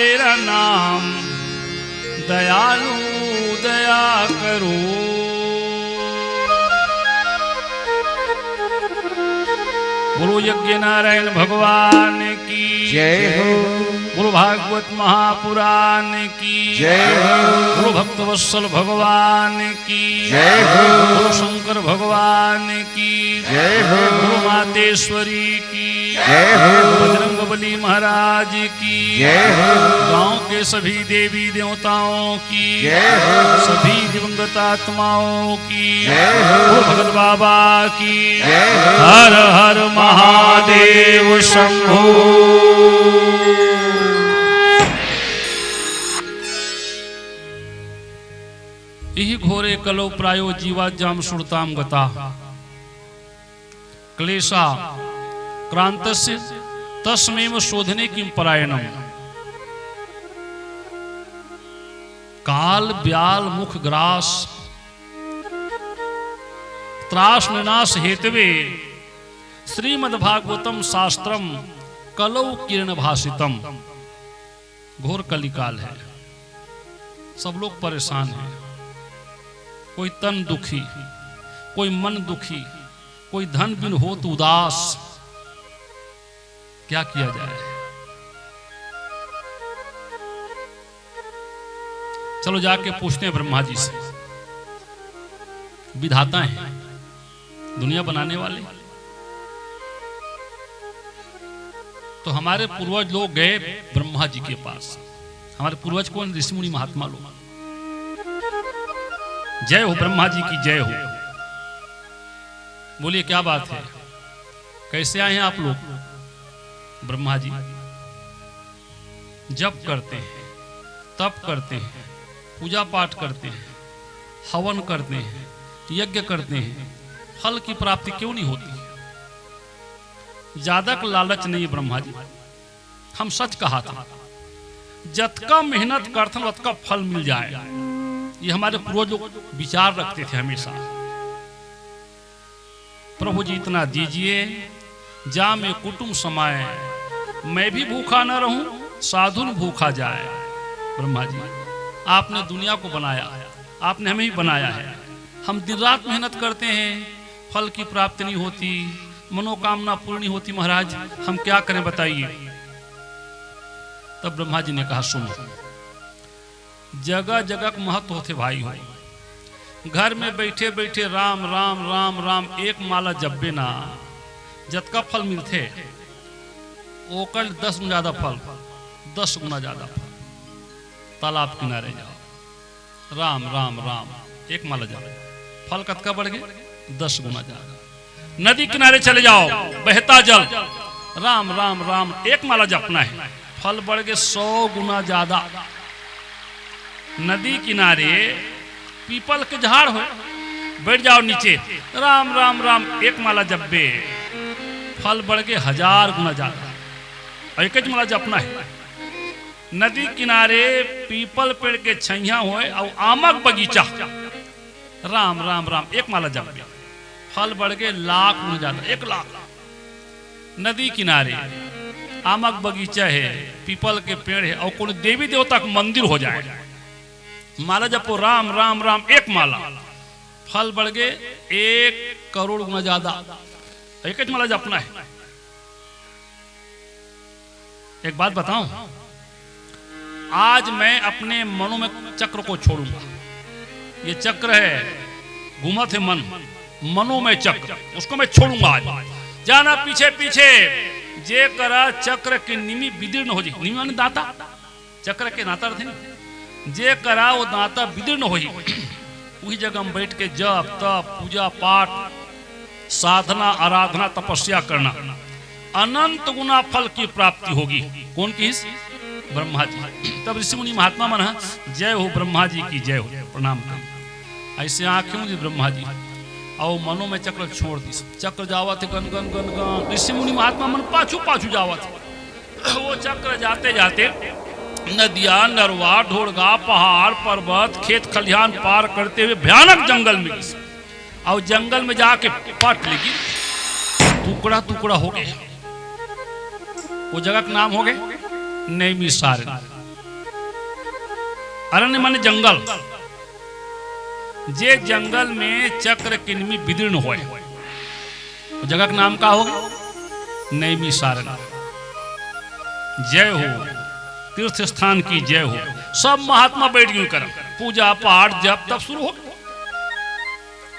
तेरा नाम, दयालु दया करो। गुरु यज्ञ नारायण भगवान की जय हो। गुरु भागवत महापुराण की जय हो। गुरु भक्त वत्सल भगवान की जय हो। गुरु शंकर भगवान की जय हो। गुरु मातेश्वरी की जय हो। बजरंग बली महाराज की जय हो। गांव के सभी देवी देवताओं की जय हो। सभी दिवंगत आत्माओं की जय हो। गुरु भगत बाबा की जय हो। हर हर महादेव शंभो। इहि घोरे कलो प्रायो जीवाज्याम श्रुताम गता क्लेशा क्रांतस्य तस्मेव शोधने किम परायणम। काल ब्याल मुख ग्रास त्रास निनाश हेतवे श्रीमद्भागवतम शास्त्रम कलौ किरण भाषितम। घोर कलिकाल है, सब लोग परेशान हैं। कोई तन दुखी, कोई मन दुखी, कोई धन बिन हो तो उदास। क्या किया जाए? चलो जाके पूछते हैं ब्रह्मा जी से। विधाता हैं, दुनिया बनाने वाले। तो हमारे पूर्वज लोग गए ब्रह्मा जी के पास। हमारे पूर्वज कौन? ऋषि मुनि महात्मा लोग। जय हो ब्रह्मा जी की जय हो। बोलिए क्या बात है, कैसे आए हैं आप लोग? ब्रह्मा जी जप करते हैं, तप करते हैं, पूजा पाठ करते हैं, हवन करते हैं, यज्ञ करते हैं, फल की प्राप्ति क्यों नहीं होती? ज्यादा का लालच नहीं ब्रह्मा जी, हम सच कहा था। जतका मेहनत करथन उतका फल मिल जाए, ये हमारे पूर्वज लोग विचार रखते थे हमेशा। प्रभु जी इतना दीजिए जा में कुटुंब समाए, मैं भी भूखा न रहूं साधु भूखा जाए। ब्रह्मा जी आपने दुनिया को बनाया, आपने हमें ही बनाया है। हम दिन रात मेहनत करते हैं, फल की प्राप्ति नहीं होती, मनोकामना पूर्ण नहीं होती। महाराज हम क्या करें बताइए? तब ब्रह्मा जी ने कहा सुनो, जगह जगह का महत्व होते भाई हो। घर में बैठे बैठे राम राम राम राम एक माला जब्बे ना जतका फल मिलते ओकर 10 गुना ज्यादा फल, 10 गुना ज्यादा फल। तालाब किनारे जाओ, राम राम राम एक माला जाओ, फल कतका बढ़ गए? 10 गुना ज्यादा। नदी किनारे चले जाओ, बहता जल, राम राम राम एक माला जपना है, फल बढ़ गए 100 गुना ज्यादा। नदी किनारे पीपल के झाड़ हो, बैठ जाओ नीचे, राम राम राम एक माला जपबे, फल बढ़ गए 1000 गुना ज्यादा। एक ही माला जपना है। नदी किनारे पीपल पेड़ के छैया होए और आमक बगीचा, राम राम राम एक माला जपबे, फल बढ़ गए 1,00,000 गुना ज्यादा, 1,00,000। नदी किनारे आमक बगीचा है, पीपल के पेड़ है और कोई देवी देवता का मंदिर हो जाए, माला जपो राम राम राम एक माला, फल बढ़ गए 1 करोड़ गुना ज्यादा। एक ही माला जपना है। एक बात बताऊं, आज मैं अपने मनो में चक्र को छोड़ूंगा। ये चक्र है, घूमत है मन, मनो में चक्र, उसको मैं छोड़ूंगा आज। जाना पीछे पीछे जे करा चक्र के निमि विदीर्ण हो जी। निमि माने दाता, चक्र के नाता रहे नहीं। जे करा वो दाता विदीर्ण हो, वही जगह हम बैठ के जप तप पूजा पाठ साधना आराधना तपस्या करना, अनंत गुना फल की प्राप्ति होगी। कौन की? ब्रह्मा जी। तब ऋषि मुनि महात्मा मन जय हो ब्रह्मा जी की जय हो, प्रणाम कर। ऐसे आंखें मुझे ब्रह्मा जी और मनो में चक्र छोड़ दी। चक्र जावत गन गन गन गन, ऋषि मुनि महात्मा मन पाछू पाछू जावत। वो चक्र जाते जाते नदियां नरवा ढोड़गा पहाड़ पर्वत खेत खलिहान पार करते हुए भयानक जंगल में गई और जंगल में जाके पट लगी, टुकड़ा टुकड़ा हो गए। वो जगह का नाम हो गए नैमिषारण्य। अरण्य माने जंगल, जे जंगल में चक्र किन्मी विदीर्ण होए, जगह का नाम का होगा नैमिषारण्य। जय हो, तीर्थ स्थान की जय हो। सब महात्मा बैठ गए कर पूजा पाठ जप तब शुरू हो।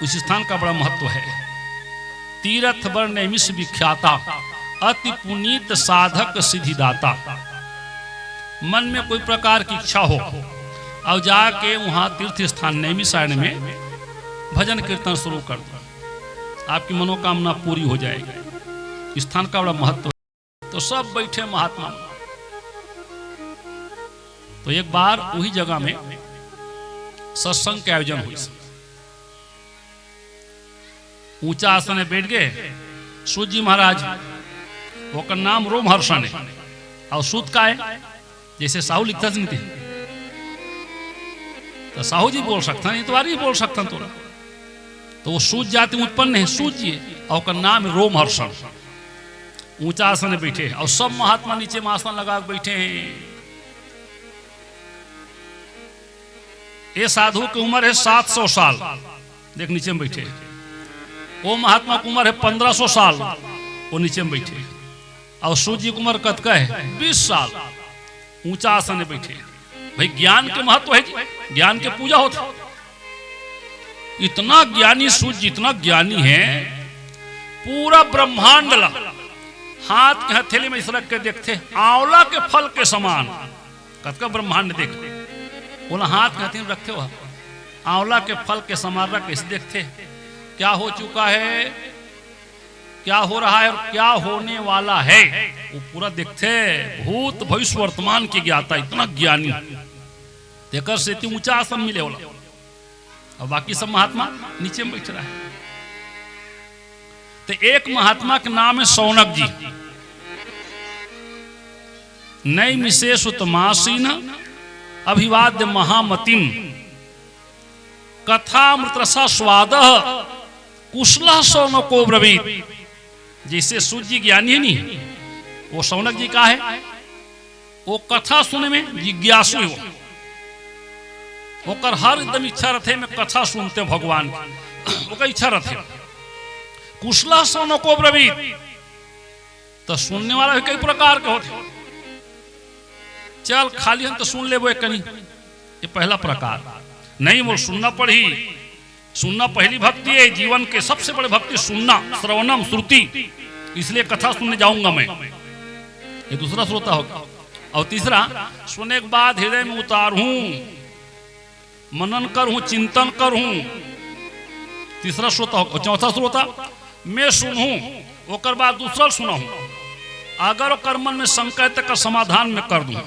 उस स्थान का बड़ा महत्व है। तीर्थ वर नैमिष विख्याता, अति पुनीत साधक सिद्धिदाता। मन में कोई प्रकार की इच्छा हो और जाके वहां तीर्थ स्थान नैमिषारण्य में भजन कीर्तन शुरू कर दो, आपकी मनोकामना पूरी हो जाएगी। स्थान का बड़ा महत्व है। तो सब बैठे महात्मा। तो एक बार वही जगह में सत्संग के आयोजन हुई। ऊंचा आसन में बैठ गए सूत जी महाराज, वो का नाम रोमहर्षण है और सूत का है जैसे साहू लिखता नहीं थे, तो साहू जी बोल सकता नहीं, तो ही बोल सकता तो वो सूत जाति उत्पन्न है, सूत जी और का नाम है रोमहर्षण। ऊंचा आसन में बैठे और सब महात्मा नीचे में आसन लगा बैठे हैं। ये साधु की उम्र है 700 साल, देख नीचे में बैठे। वो महात्मा की उम्र है 1500 साल, वो नीचे में बैठे। और सूत जी की उम्र कतका है 20 साल, ऊंचा आसन में बैठे। भाई ज्ञान के महत्व है, ज्ञान के पूजा होता। इतना ज्ञानी सूत जी, इतना ज्ञानी है, पूरा ब्रह्मांड ला हाथ के हथेली में इस रख के देखते, आंवला के फल के समान कतका ब्रह्मांड देखते। बोला हाथ के हथेली में रखते हो, आंवला के फल के समान रख कैसे देखते, क्या हो चुका है, क्या हो रहा है और क्या होने वाला है, वो पूरा देखते। भूत भविष्य वर्तमान की ज्ञाता, इतना ज्ञानी देखकर से ऊंचा आसन मिले बोला। और बाकी सब महात्मा नीचे में बैठ रहा है। तो एक महात्मा के नाम है शौनक जी। नैमिषेषु तमासीन अभिवाद्य महामतिम कथामृतरसा स्वादः कुशलः शौनको ब्रवीत। जैसे सूत जी ज्ञानी है नहीं, वो शौनक जी का है, वो कथा सुनने में जिज्ञासु है। वो कर हर एकदम इच्छा रथे में कथा सुनते भगवान की, वो का इच्छा रथे। कुशलः शौनको ब्रवीत, तो सुनने वाला भी कई प्रकार के होते। चल खाली हम तो सुन ले वो एक कनी, ये पहला प्रकार नहीं। वो सुनना पड़ी, सुनना पहली भक्ति है। जीवन के सबसे बड़े भक्ति सुनना, श्रवणम श्रुति, इसलिए कथा सुनने जाऊंगा मैं, ये दूसरा श्रोता होगा। और तीसरा सुनने के बाद हृदय में उतारूं, मनन करूं, चिंतन करूं, तीसरा श्रोता होगा। चौथा श्रोता मैं सुनूं, ओकर बाद दूसरा सुनाऊं। अगर ओकर मन में शंका तक का समाधान में कर दूं,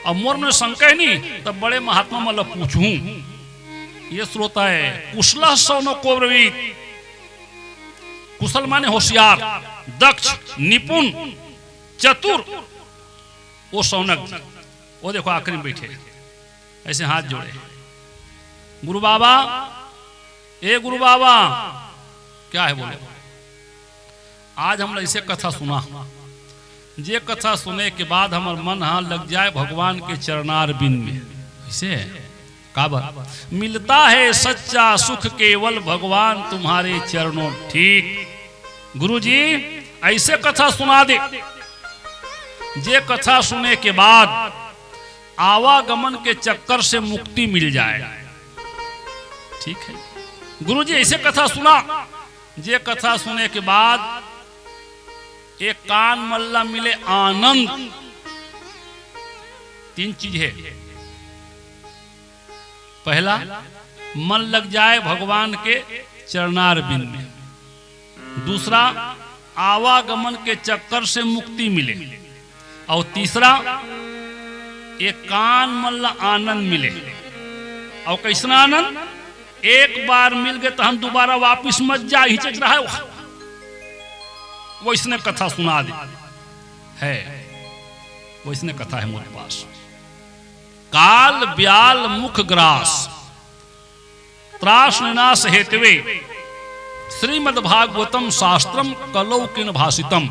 और मोर में शंका नहीं तब बड़े महात्मा मतलब पूछूं, ये श्रोता है। कुशलः शौनको ब्रवीत, कुशल माने होशियार, दक्ष, निपुण, चतुर, वो शौनक। वो देखो आखिरी में बैठे ऐसे हाथ जोड़े, गुरु बाबा, ए गुरु बाबा, क्या है बोले। आज हम ऐसे कथा सुना, जे कथा सुने के बाद हमार मन हाँ लग जाए भगवान के चरणार बिन में। ऐसे काबर मिलता है सच्चा सुख केवल भगवान तुम्हारे चरणों। ठीक गुरुजी ऐसे कथा सुना दे, जे कथा सुने के बाद आवागमन के चक्कर से मुक्ति मिल जाए। ठीक है गुरुजी ऐसे कथा सुना, जे कथा सुने के बाद एक कान मल्ला मिले आनंद। तीन चीज है, पहला मन लग जाए भगवान के चरणार बिंद में, दूसरा आवागमन के चक्कर से मुक्ति मिले, और तीसरा एक कान मल्ला आनंद मिले। और कैसा आनंद, एक बार मिल गए तो हम दोबारा वापिस मत जा हिचक रहा है वो इसने कथा सुना दी है, वो इसने कथा है मेरे पास। काल ब्याल मुख ग्रास त्रास निनाश हेतवे श्रीमद् भागवतम शास्त्रम कलौ किन भाषितम।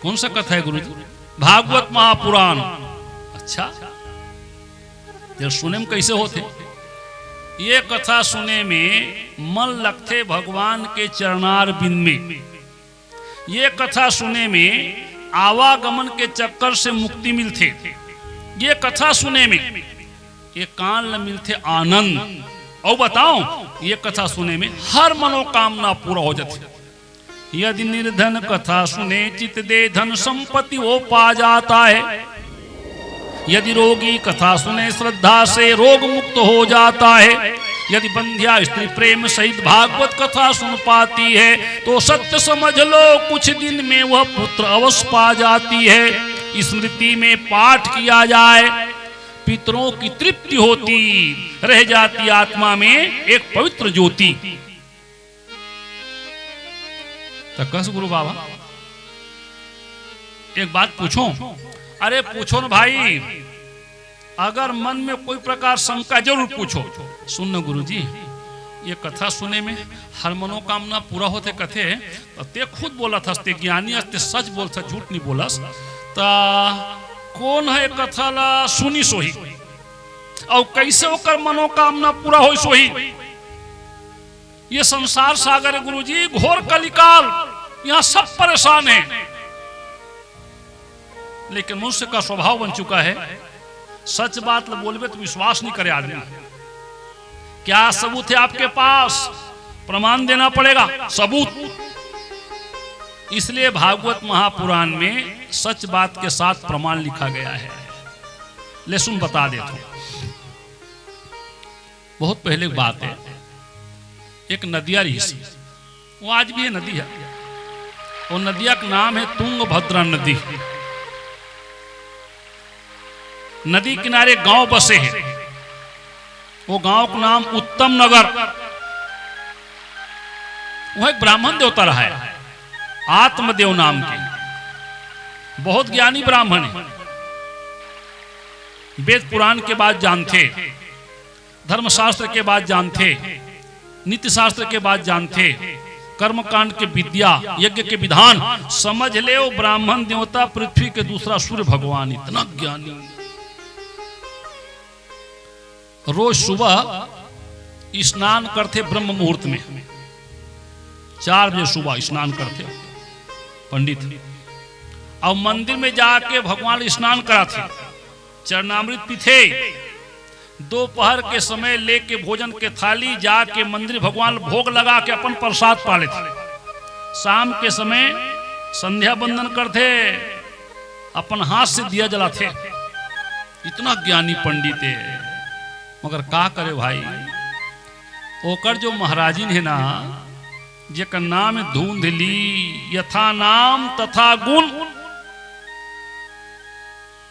कौन सा कथा है गुरुजी? भागवत महापुराण। अच्छा ये सुने में कैसे होते? ये कथा सुने में मन लगते भगवान के चरणार बिंद में। ये कथा सुने में आवागमन के चक्कर से मुक्ति मिलते। ये कथा सुने में ये कान न मिलते आनंद। और बताओ, ये कथा सुने में हर मनोकामना पूरा हो जाती। यदि निर्धन कथा सुने चित दे धन संपत्ति वो पा जाता है। यदि रोगी कथा सुने श्रद्धा से रोग मुक्त हो जाता है। यदि बंध्या स्त्री प्रेम सहित भागवत कथा सुन पाती है तो सत्य समझ लो कुछ दिन में वह पुत्र अवश्य पा जाती है। स्मृति में पाठ किया जाए पितरों की तृप्ति होती, रह जाती आत्मा में एक पवित्र ज्योति। तकस गुरु बाबा एक बात पूछो? अरे पूछो ना भाई, अगर मन में कोई प्रकार शंका जरूर पूछो। सुन न गुरु जी, ये कथा सुने में हर मनोकामना पूरा होते कथे ते खुद बोला था, ते ज्ञानी ते सच बोल था, झूठ नहीं बोलस। ता कौन है कथा ला सुनी सोही और कैसे होकर मनोकामना पूरा हो सोही? ये संसार सागर है गुरु जी, घोर कलिकाल, यहाँ सब परेशान है। लेकिन मनुष्य का स्वभाव बन चुका है, सच बात बोलबे तो विश्वास नहीं करे आदमी। क्या सबूत है आपके पास? प्रमाण देना पड़ेगा, सबूत। इसलिए भागवत महापुराण में सच बात के साथ प्रमाण लिखा गया है। ले सुन बता देता हूं। बहुत पहले की बात है, एक नदिया रही सी, वो आज भी है नदी है। वो नदिया का नाम है तुंगभद्रा नदी। नदी किनारे गांव बसे हैं। वो गांव का नाम उत्तम नगर। वह एक ब्राह्मण देवता रहा है, आत्मदेव नाम के। बहुत ज्ञानी ब्राह्मण है, वेद पुराण के बाद जानते, धर्मशास्त्र के बाद जानते, नीति शास्त्र के बाद जानते, कर्मकांड के विद्या, यज्ञ के विधान समझ ले। वो ब्राह्मण देवता पृथ्वी के दूसरा सूर्य भगवान, इतना ज्ञानी। रोज सुबह स्नान करते ब्रह्म मुहूर्त में, 4 बजे सुबह स्नान करते पंडित, और मंदिर में जाके भगवान स्नान कराते, चरणामृत पीते। दोपहर के समय लेके भोजन के थाली जाके मंदिर भगवान भोग लगा के अपन प्रसाद पा लेते। शाम के समय संध्या बंदन करते, अपन हाथ से दिया जलाते। इतना ज्ञानी पंडित है। मगर का करे भाई, ओकर जो महाराजिन है ना, जेकर नाम है धुंधली, यथा नाम तथा गुण।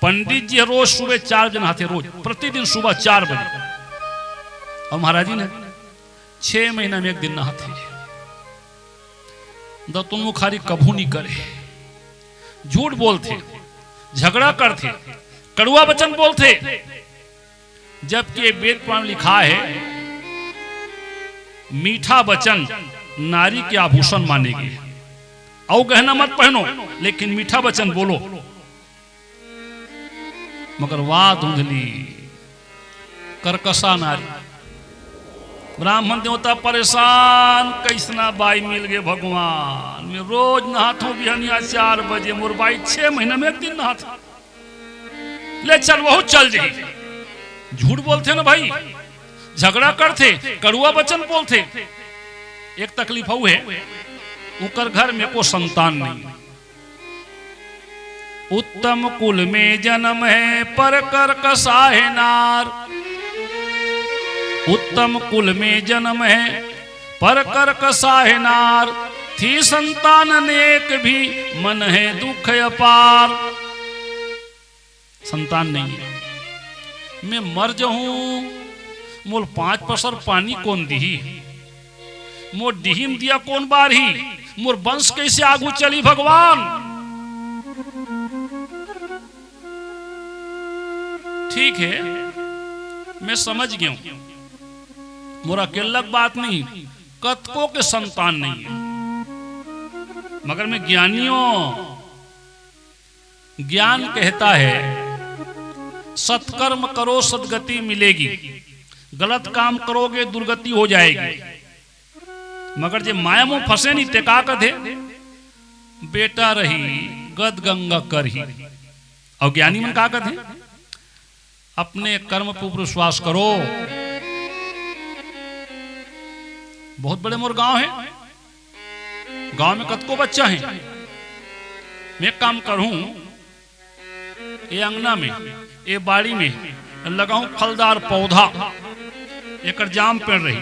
पंडित जी रोज सुबह 4 बजे नहाते, रोज प्रतिदिन सुबह 4 बजे। और महाराजी ने 6 महीना में 1 दिन नहाते। दतुन मुखारी कभू नहीं करे, झूठ बोलते, झगड़ा करते, कड़ुआ वचन बोलते। जबकि वेद पुराण लिखा है, मीठा वचन नारी के आभूषण मानेगी। और गहना मत पहनो, लेकिन मीठा वचन बोलो। मगर वाह धुंधली, करकसा नारी। ब्राह्मण देवता परेशान, कैसना बाई मिल गए भगवान में। रोज नहातो बिहनिया 4 बजे, मोर बाई 6 महीना में 1 दिन नहाते। ले चल, बहुत चल जाए। झूठ बोलते ना भाई, झगड़ा करते, कड़ुआ वचन बोलते। एक तकलीफ है, उकर घर में को संतान नहीं। उत्तम कुल में जन्म है पर कर कसा है नार। उत्तम कुल में जन्म है पर कर कसा है नार। थी संतान अनेक भी मन है दुख अपार। संतान नहीं है, मैं मर जाऊं, मोल 5 पसर पानी कौन दी, मोर डिहिम दिया कौन बारही, मोर वंश कैसे आगू चली भगवान। ठीक है, मैं समझ गया हूं, मोरा अकेला बात नहीं, कतकों के संतान नहीं है। मगर मैं ज्ञानियों, ज्ञान कहता है सत्कर्म करो सदगति मिलेगी, गलत काम करोगे दुर्गति हो जाएगी। मगर जे माया में फंसे नहीं ते का कथे बेटा रही गद गंगा कर ही। और ज्ञानी मन का कथे अपने कर्म पर विश्वास करो। बहुत बड़े मोर गांव है, गांव में कतको बच्चा है। मैं एक काम करूं, ये अंगना में ये बाड़ी में लगाऊं फलदार पौधा, एक जाम पेड़ रही,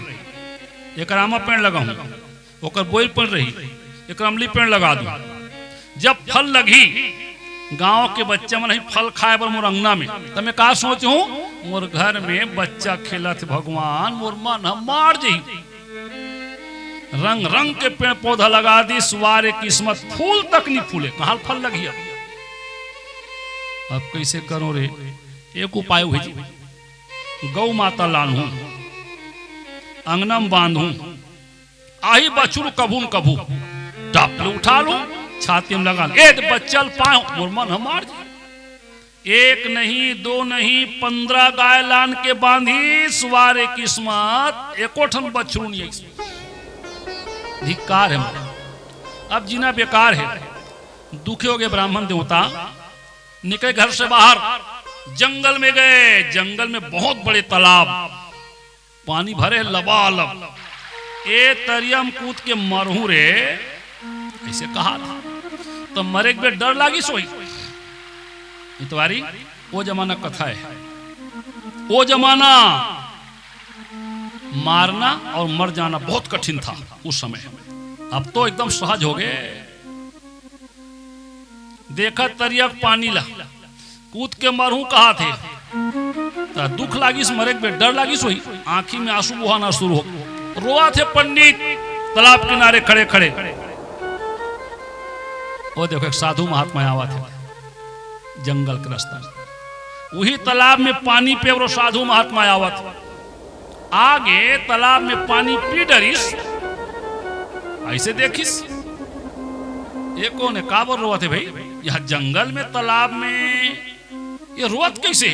एक आमा पेड़ लगाऊं, ओकर बोई पेड़ रही, एक अमली पेड़ लगा दूं। जब फल लगी गांव के बच्चे मन ही फल खाए बर मोर अंगना में, तो मैं का सोचूं मोर घर में बच्चा खेला थे भगवान मोर मन हम मार जी। रंग रंग के पेड़ पौधा लगा दी, सुवारे किस्मत फूल तक नहीं फूले, कहाँ फल लगी। अब कैसे करो रे? एक उपाय हुई, गौ माता लानू अंगनम बांधू, आही बछरू कभू न कभू डापले उठा लू छाती में लगा बच्चल पाओ मोर मन हमार जी। एक नहीं दो नहीं 15 गाय लान के बांधी, सुवारे किस्मत एकोठन बछरू नहीं। धिक्कार है, अब जीना बेकार है। दुखी हो गए ब्राह्मण देवता, निकले घर से बाहर, जंगल में गए। जंगल में बहुत बड़े तालाब, पानी भरे लबालब। ए तरियम कूद के मरहू रे, ऐसे कहा था। तो मरे के डर लागी सोई। इतवारी वो जमाना कथा है, वो जमाना मारना और मर जाना बहुत कठिन था उस समय। अब तो एकदम सहज हो गए। देखा तरियक पानी ला, कूद के मरहू कहा थे। तो दुख लागी मरे के डर लागी सोई, आंखी में आंसू बहाना शुरू हो। रोआ थे पंडित तालाब किनारे खड़े खड़े। वो देखो एक साधु महात्मा आवा थे जंगल के रास्ता, वही तालाब में पानी पे वो साधु महात्मा आवा थे। आगे तालाब में पानी पी डरिस, ऐसे देखिस ये कौन है? काबर रोआ थे भाई, यह जंगल में तालाब में ये रोत कैसे?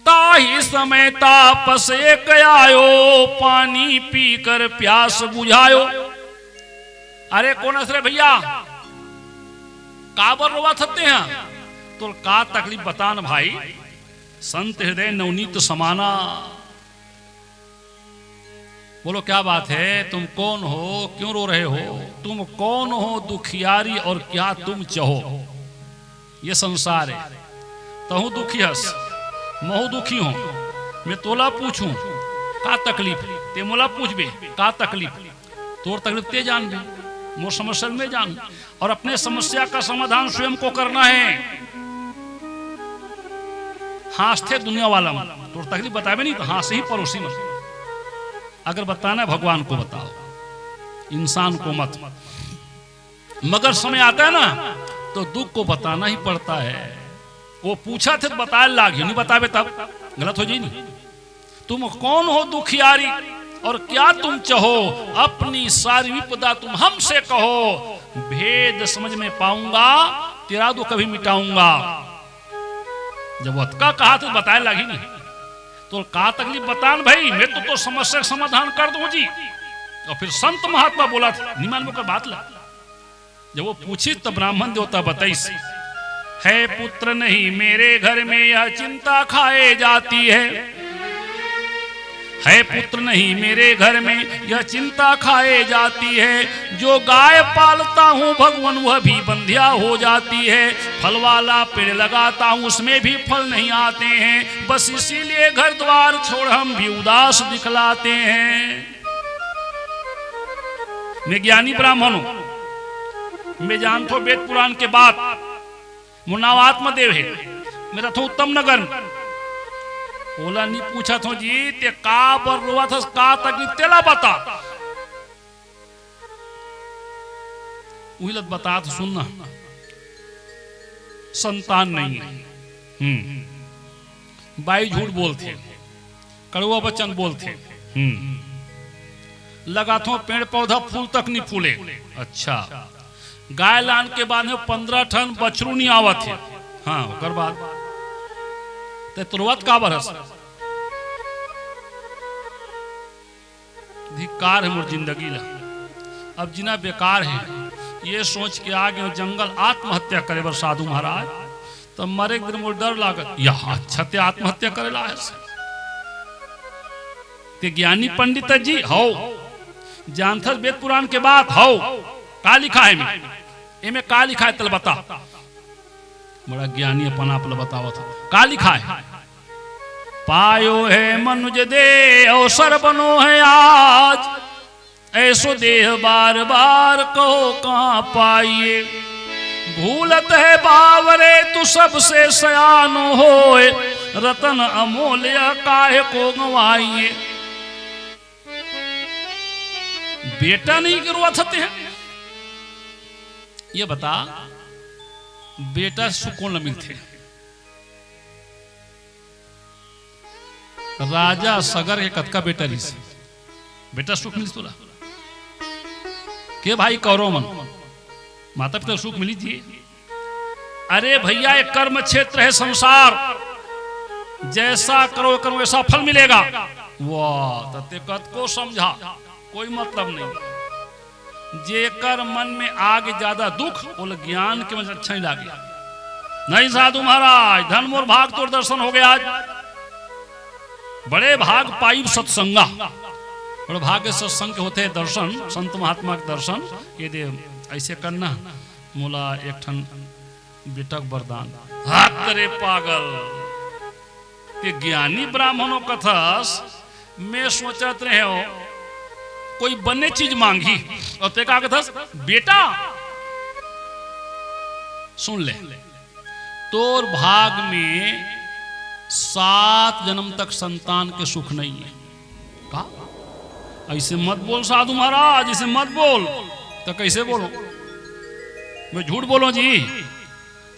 ताही समय तापस एक आयो, पानी पीकर प्यास बुझायो। अरे कौन असरे भैया, काबर रोवा थते हैं? तो का तकलीफ बता न भाई। संत हृदय नवनीत समाना। बोलो क्या बात है, तुम कौन हो, क्यों रो रहे हो? तुम कौन हो दुखियारी और क्या तुम चाहो? ये संसार है, तहु दुखी हस महु दुखी हो। मैं तोला पूछूं का तकलीफ, ते मोला पूछबे का तकलीफ। तोर तकलीफ ते जान बे, मोर समस्या में जान। और अपने समस्या का समाधान स्वयं को करना है। हाथ थे दुनिया वाला मन, तोर तकलीफ बतावे नहीं तो हाथ से ही पड़ोसी मन। अगर बताना है भगवान को बताओ, इंसान को मत। मगर समय आता है ना तो दुख को बताना ही पड़ता है। वो पूछा थे तो बताए लागे, नहीं बतावे तब गलत हो जाए। नहीं, तुम कौन हो दुखियारी और क्या तुम चाहो? अपनी सारी विपदा तुम हमसे कहो, भेद समझ में पाऊंगा, तेरा दुख कभी मिटाऊंगा। जब वो अतका कहा तो बताए लागी नहीं, तो का तकलीफ बतान भाई, मैं तो समस्या समाधान कर दूं जी। और फिर संत महात्मा बोला था, निमान में बात ला। जब वो पूछी तब ब्राह्मण देवता बताइस, है पुत्र नहीं मेरे घर में यह चिंता खाए जाती है पुत्र नहीं मेरे घर में यह चिंता खाए जाती है। जो गाय पालता हूँ भगवान वह भी बंध्या हो जाती है। फल वाला पेड़ लगाता हूँ उसमें भी फल नहीं आते हैं। बस इसीलिए घर द्वार छोड़ हम भी उदास दिखलाते हैं। मैं ज्ञानी ब्राह्मण हूँ, मैं जानता हूँ वेद पुराण के बाद। मुन्नाव आत्मदेव है, मेरा तो उत्तम नगर। बोला नहीं पूछा तो जी ते का बर रोवा था, का तकलीफ तेला बता। उहिलत बता तो सुनना, संतान नहीं है। बाई झूठ बोलते, कड़वा वचन बोलते। लगा तो पेड़ पौधा फूल तक नहीं फूले। अच्छा, गाय लान के बाद 15 टन बछरू नहीं आवत है। हाँ, ओकर बाद ते तुरवत का बरस धिक्कार है मोर जिंदगी ला। अब जिना बेकार है ये सोच के आगे जंगल आत्महत्या करे बर साधु महाराज तो मरे दिन मोर डर लागत यह अच्छा ते आत्महत्या करेला है ते ज्ञानी पंडित जी हो जानथस वेद पुराण के बात हो का लिखा है इमे का लिखा है तल बता। बड़ा ज्ञानी अपन आप बतावत का लिखा है पायो है मनुज दे अवसर बनो है आज ऐसो देह बार बार कहो कहां पाइए भूलत है बावरे तू सबसे सयान होए रतन अमूल्य काहे को गवाइए। बेटा नहीं गिरवाते हैं ये बता बेटा सुकून न मिलते राजा सगर के कतका बेटा रिस बेटा सुख मिली तुला के भाई कौरव मन माता पिता सुख मिली थी। अरे भैया एक कर्म क्षेत्र है संसार जैसा करो करो वैसा फल मिलेगा। वाह तते कत को समझा कोई मतलब नहीं जेकर मन में आगे ज्यादा दुख बोले ज्ञान के मुझे अच्छा ही लगे नहीं साधु महाराज धन मोर भाग तोर दर्शन हो गया आज बड़े भाग पाई सत्संगा बड़े भाग के सत्संग के होते दर्शन संत महात्मा के दर्शन ये दे ऐसे करना मोला एक ठन बेटक वरदान हाथ करे पागल के ज्ञानी ब्राह्मणों कथस मैं सोचत रहे हो कोई बने चीज मांगी और ते का कथस बेटा सुन ले तोर भाग में 7 जन्म तक संतान के सुख नहीं है का ऐसे मत बोल साधु महाराज ऐसे मत बोल तो कैसे बोलो मैं झूठ बोलो जी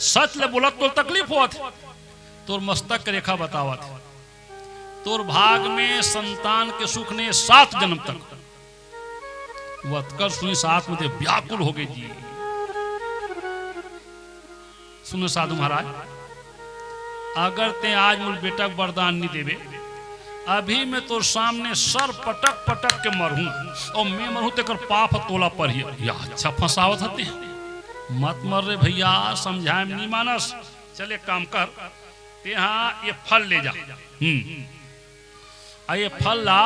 सच ले बोलत तो तकलीफ होत तोर मस्तक के रेखा बतावत तोर भाग में संतान के सुख ने 7 जन्म तक वत्कर सुनी साथ में व्याकुल हो गए जी। सुनो साधु महाराज अगर ते आज मुझ बेटा वरदान नहीं देवे अभी मैं तो सामने सर पटक पटक के मरूं और मैं मरूं तेकर पाप तोला पर ही या अच्छा फंसावत हते मत मर रे भैया समझाए नहीं मानस चले काम कर ते हाँ ये फल ले जा ये फल ला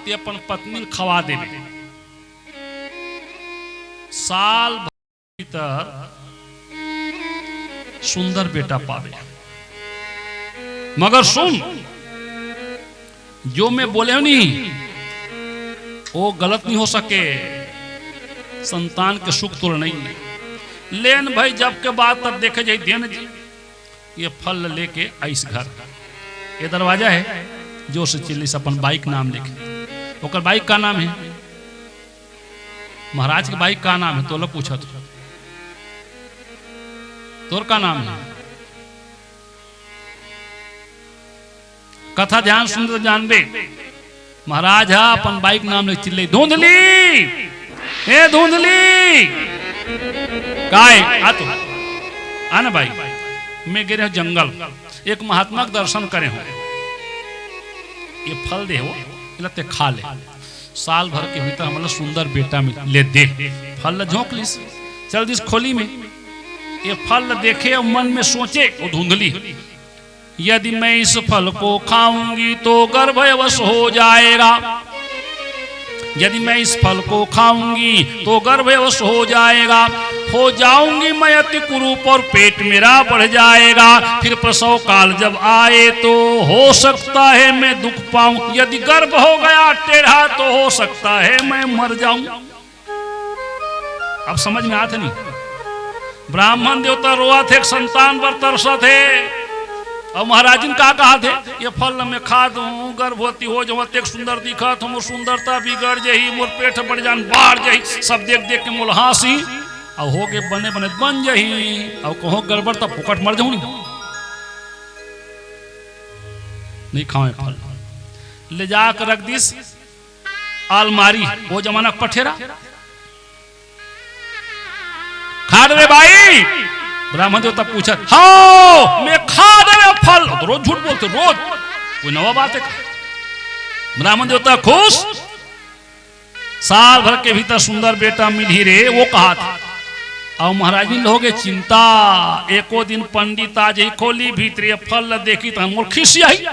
ते अपन पत्नी खवा दे साल भीतर सुंदर बेटा पावे मगर सुन जो मैं बोले नहीं वो गलत नहीं हो सके संतान के सुख तो नहीं लेन भाई जब के बाद तब देखे जाए देन जी ये फल लेके आइस घर ये दरवाजा है जो से चिल्ली अपन बाइक नाम लिखे ओकर बाइक का नाम है महाराज के बाइक का नाम है तो लोग पूछा तोर का नाम है कथा ध्यान सुन तो जानबे महाराज हा अपन बाइक नाम ले चिल्ले धुंधली ए धुंधली काय आ तो आना भाई मैं गिरे जंगल एक महात्मा के दर्शन करे हो ये फल दे हो लते खा ले साल भर के भीतर हमारा सुंदर बेटा मिल ले दे फल झोंक लिस चल दिस खोली में ये फल देखे और मन में सोचे वो धुंधली यदि मैं इस फल को खाऊंगी तो गर्भवश हो जाएगा यदि मैं इस फल को खाऊंगी तो गर्भवश हो जाएगा हो जाऊंगी मैं अति कुरूप और पेट मेरा बढ़ जाएगा फिर प्रसव काल जब आए तो हो सकता है मैं दुख पाऊं यदि गर्भ हो गया टेढ़ा तो हो सकता है मैं मर जाऊं। अब समझ में आते नहीं ब्राह्मण देवता रोआ थे संतान पर तरसा थे और महाराज जी का कहा थे ये फल मैं खा दूं गर्भवती हो जाऊं एक सुंदर दिखा तो मोर सुंदरता बिगड़ जाही मोर पेट बढ़ जान बाढ़ जाही सब देख देख के मोल हंसी और हो के बने बने बन जाही और कहो गड़बड़ तो फुकट मर जाऊं नहीं खाओ फल ले जाकर रख दिस अलमारी वो जमाना पठेरा खा रे भाई ब्राह्मण देवता पूछा हाँ मैं खा रहे फल तो रोज झूठ बोलते थे रोज, कोई नवा बात है। ब्राह्मण देवता खुश, साल भर के भीतर सुंदर बेटा मिल ही रे, वो कहा था। और महाराज जी लोगे चिंता, एको दिन पंडित आज ही खोली भीतरी फल देखी तो हम खिसियाई,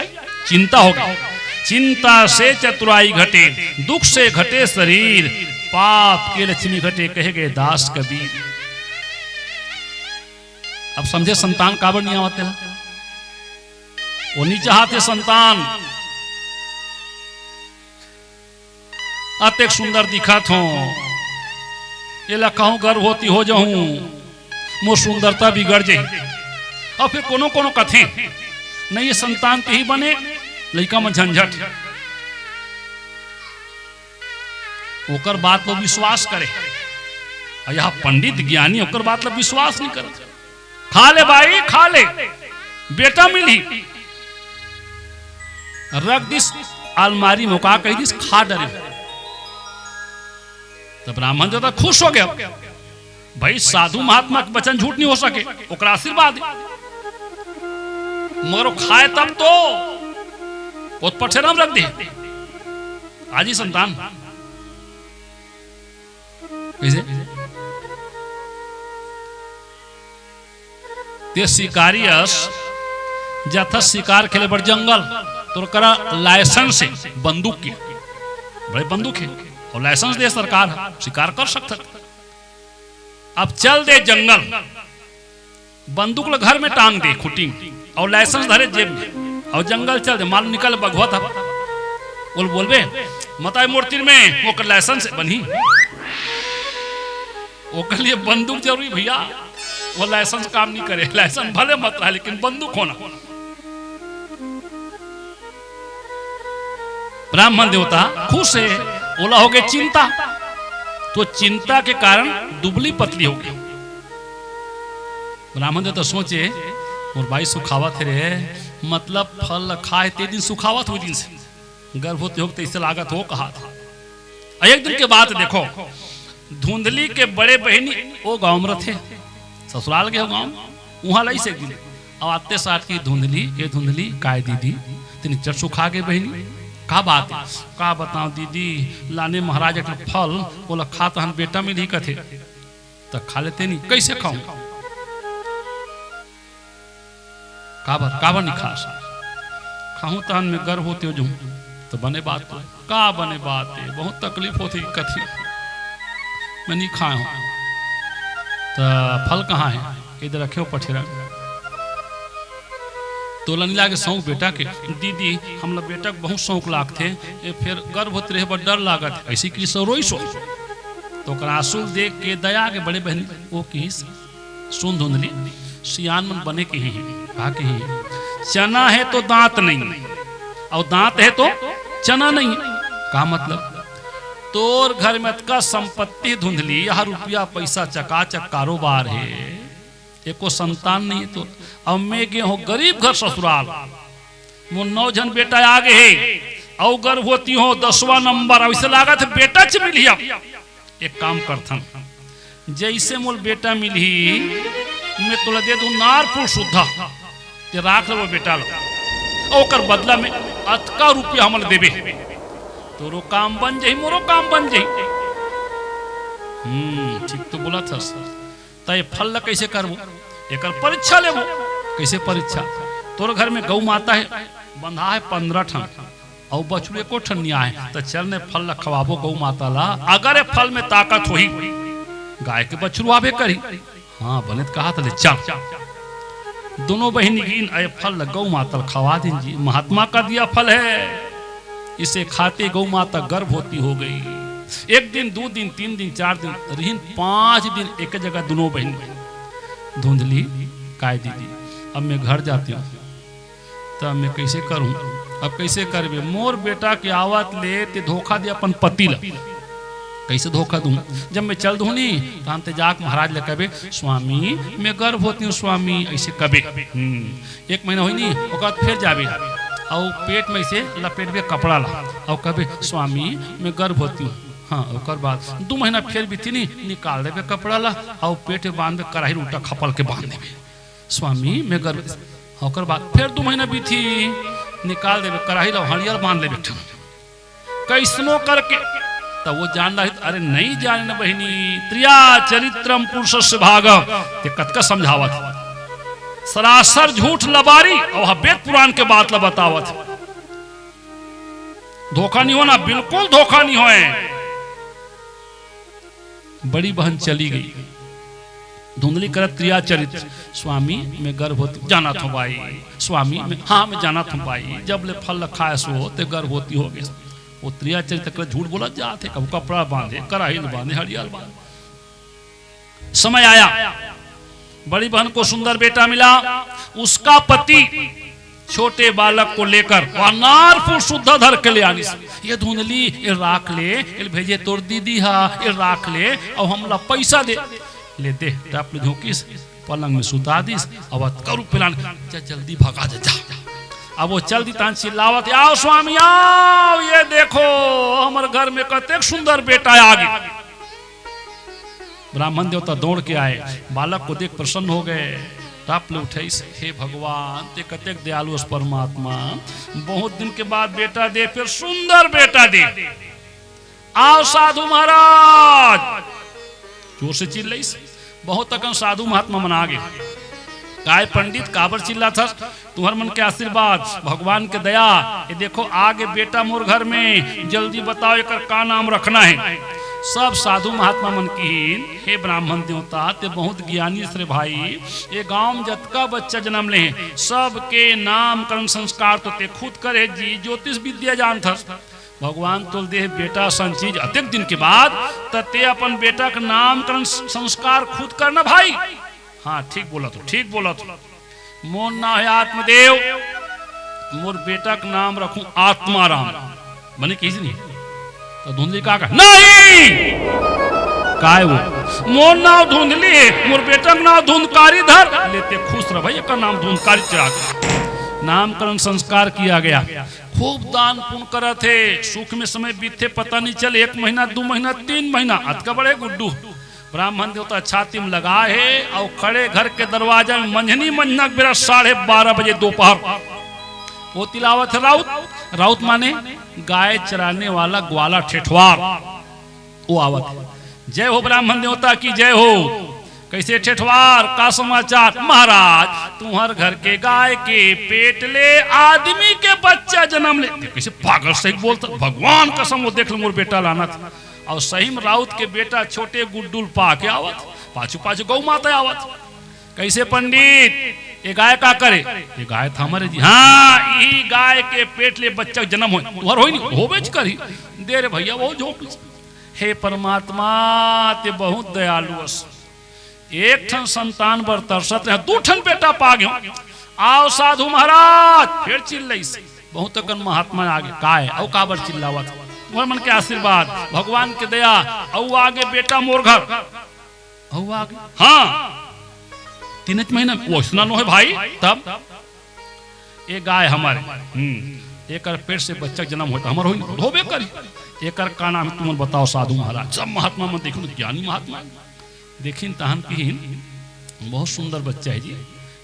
चिंता हो गई। चिंता से चतुराई घटे, दुख से घटे शरीर, पाप के लक्ष्मी घटे, कहे गए दास कबीर। अब समझे संतान काबर नहीं आवते, वो नहीं चाहते संतान। अतेक सुंदर दिखत हो, ये लखाऊं गर्भवती हो जाऊं, मोर सुंदरता बिगड़ जाए। और फिर कोनो कोनो कथे नहीं ये संतान के ही बने, लड़का में झंझट। ओकर बात लोग विश्वास करे, और यहाँ पंडित ज्ञानी ओकर बात लोग विश्वास नहीं करते। खा ले भाई खा ले, बेटा मिली, रख दिस अलमारी में, का कही दिस खा डरे। तो ब्राह्मण जो था खुश हो गया, भाई साधु महात्मा के वचन झूठ नहीं हो सके, ओकरा आशीर्वाद। मगर वो खाए तब तो पठेराम रख दे, आज ही संतान कैसे ते शिकारियस जथा शिकार खेले बड़ जंगल, तो करा लाइसेंस से बंदूक की, बड़े बंदूक है और लाइसेंस दे सरकार, शिकार कर सकता। अब चल दे जंगल, बंदूक ल घर में टांग दे खुटी, और लाइसेंस धरे जेब में, और जंगल चल दे, मालूम निकल बगवा था बोलबे मताई मूर्ति में वो लाइसेंस बनी, वो के लिए बंदूक जरूरी भैया, वो लाइसेंस काम नहीं करे, लाइसेंस भले मत रहा लेकिन बंदूक होना। ब्राह्मण देवता खुश है, बोला हो गया चिंता, तो चिंता के कारण दुबली पतली हो गई। ब्राह्मण देवता सोचे और भाई सुखावत है रे, मतलब फल खाए ते दिन सुखावत हुई दिन से गर्भवती हो तो इससे लागत हो कहा था। एक दिन के बाद देखो धुंधली के बड़े बहनी वो गांव में थे, ससुराल के गांव वहां लाई से दिन, अब आते साथ की धुंधली, ये धुंधली काय दीदी तीन चट सुखा के बहनी, का बात है, का बताओ दीदी लाने महाराज एक फल बोला खा तो हम बेटा में नहीं कथे, तो खा लेते नहीं, कैसे खाऊं, का नहीं खा खाऊं तो में गर्भ होते हो, तो बने बात तो का बने बात है, बहुत तकलीफ होती कथी मैं नहीं खाया हूं, तो फल कहाँ है, इधर रखे हो पठेरा, तो लनीला के शौक बेटा के, दीदी हम लोग बेटा के बहुत शौक लाग थे, फिर गर्भ होते रहे बड़ डर लागत, ऐसी की रोई सो, तो आंसू देख के दया के बड़े बहन वो की सुन धुंधली सियान मन बने के ही कहा के ही, चना है तो दांत नहीं, और दांत है तो चना नहीं, का मतलब तोर घर में का संपत्ति धुंधली, यहाँ रुपया पैसा चकाचक कारोबार है, एको संतान नहीं तो, अब मैं गए हो गरीब घर ससुराल, वो 9 जन बेटा आगे है, और गर्भवती हो 10वां नंबर, ऐसे लागा थे बेटा च मिली। एक काम करथन, जैसे मोल बेटा मिली मैं तोला दे दू नारपुर शुद्धा, ते राख लो बेटा लो, और बदला में अतका रुपया हमल देबे, तोरो काम बन जाई मोरो काम बन जाई। ठीक तो बोला था, तय फल कैसे करबो, एक परीक्षा लेबो, कैसे परीक्षा, तोर घर में गौ माता है बंधा है 15 ठन, और बछड़े को ठनिया है, तो चल ने फल खवाबो गौ माता ला, अगर ये फल में ताकत होई गाय के बछड़ू आबे करी, हाँ बने कहा था चल, दोनों बहन गिन आए फल गौ माता खवा दीजिए, महात्मा का दिया फल है, इसे खाते गौ माता गर्भवती हो गई। 1 दिन 2 दिन 3 दिन 4 दिन रहीन 5 दिन एक जगह दोनों बहन, धुंधली काय दीदी अब मैं घर जाती हूँ, तब मैं कैसे करूँ, अब कैसे करबे, मोर बेटा के आवत ले ते धोखा दे अपन पति ला, कैसे धोखा दूं, जब मैं चल दूं नहीं तो हम जाक महाराज ले कबे स्वामी मैं गर्भ होती हूँ स्वामी, ऐसे कबे 1 महीना हुई नहीं, और फिर जाबे और पेट में से लपेट के कपड़ा ला, और कबे स्वामी मैं गर्भ होती हूँ, हाँ और बाद 2 महीना फिर भी थी नहीं, निकाल देवे कपड़ा ला और पेट बांध के कराही उल्टा खपल के बांध देवे, स्वामी मैं गर्भ, होकर बाद फिर 2 महीना बीती, निकाल देवे कराही लो हरियर बांध लेवे कैसनो करके। तब वो जान रही, अरे नहीं जाने न बहिनी, त्रिया चरित्रम पुरुषस्य भाग ते कतका समझावत, सरासर झूठ लबारी और वेद पुराण के बात ला बतावत। धोखा नहीं होना, बिल्कुल धोखा नहीं होए। बड़ी बहन चली गई, धुंधली करत त्रिया चरित्र, स्वामी मैं गर्भवती जाना था भाई, स्वामी मैं जाना था भाई, जब ले फल खाए सो ते गर्भवती हो गए। वो त्रिया चरित्र झूठ बोला जाते, कब कपड़ा बांधे, कराहिल बांधे, हरियाल बांधे। समय आया, बड़ी बहन को सुंदर बेटा मिला। उसका पति छोटे बालक को लेकर नारपुर शुद्ध धर के ले आनी, ये धुंधली ये राख ले, ये भेजे तोर दीदी हा, ये राख ले और हमला पैसा दे ले दे, अपने झोंकिस पलंग में सुता दिस, अब करू पिलान, जल्दी भगा जा। अब वो चल दी तान चिल्लावत, आओ स्वामी आओ, ये देखो हमारे घर में कतेक सुंदर बेटा आ गया। ब्राह्मण देवता दौड़ के आए, बालक को देख प्रसन्न हो गए, टाप ले उठे, हे भगवान ते कतेक दयालु परमात्मा, बहुत दिन के बाद बेटा दे, फिर सुंदर बेटा दे। आओ साधु महाराज, जोर से चिल्लाई, बहुत तक साधु महात्मा मना गए। काय पंडित काबर चिल्ला था, तुम्हार मन के आशीर्वाद, भगवान के दया, ये देखो आगे बेटा मोर घर में, जल्दी बताओ एक का नाम रखना है। सब साधु महात्मा मन की, हे ब्राह्मण देवता ते बहुत ज्ञानी श्रे भाई, ये गांव में जतका बच्चा जन्म ले सबके नामकरण संस्कार तो ते खुद करे जी, ज्योतिष विद्या जानता। भगवान तो दे बेटा सन चीज, अधिक दिन के बाद ते अपन बेटा का नामकरण संस्कार खुद करना भाई। हाँ ठीक बोला तो, ठीक बोला तो। मोर ना है आत्मदेव, मोर बेटा का नाम रखूं आत्माराम, बने किसी नहीं। तो धुंधली का नहीं, काय वो मोर नाम धुंधली, मोर बेटा का नाम धुंधकारी धर लेते, खुश रह भाई, का नाम धुंधकारी चिराग। नामकरण संस्कार किया गया, खूब दान पुण्य करे थे, सुख में समय बीते पता नहीं चले, 1 महीना 2 महीना 3 महीना, अत का बड़े गुड्डू। ब्राह्मण देवता छाती में लगा है और खड़े घर के दरवाजे में मंझनी मंझना बेरा 12:30 बजे दोपहर वो तिलावत है राउत, राउत माने गाय चराने वाला ग्वाला ठेठवार, वो आवत है। जय हो ब्राह्मण देवता की जय हो। कैसे ठेठवार का समाचार, महाराज तुम्हार घर के गाय के पेट ले आदमी के बच्चा जन्म ले। कैसे पागल सही बोलता, भगवान कसम वो देख लो मोर बेटा लाना था। और सही में राउत के बेटा छोटे गुड्डुल पा के आवत, पाछू पाछू गौ माता आवत। कैसे पंडित ये गाय का करे, ये गाय था हमारे जी, हाँ यही गाय के पेट ले बच्चा जन्म हो, तुम्हार हो नहीं हो बेच कर ही दे रे भैया वो झोंक। हे परमात्मा ते बहुत दयालु, एक ठन संतान बर तरसत रहे, 2 ठन बेटा पा गयो। आओ साधु महाराज, फिर चिल्लाई, बहुत कन महात्मा आगे काय औ काबर चिल्लावत, मोर मन के आशीर्वाद, भगवान के दया, औ आगे बेटा मोर घर, औ आगे हाँ 3 महीना वो सुना नो है भाई। तब ये गाय हमारे एक पेट से बच्चा जन्म होता हमारा होबे करी, एक का नाम तुम बताओ साधु महाराज। सब महात्मा मन देखो, ज्ञानी महात्मा देखिन तहन की बहुत सुंदर बच्चा है जी,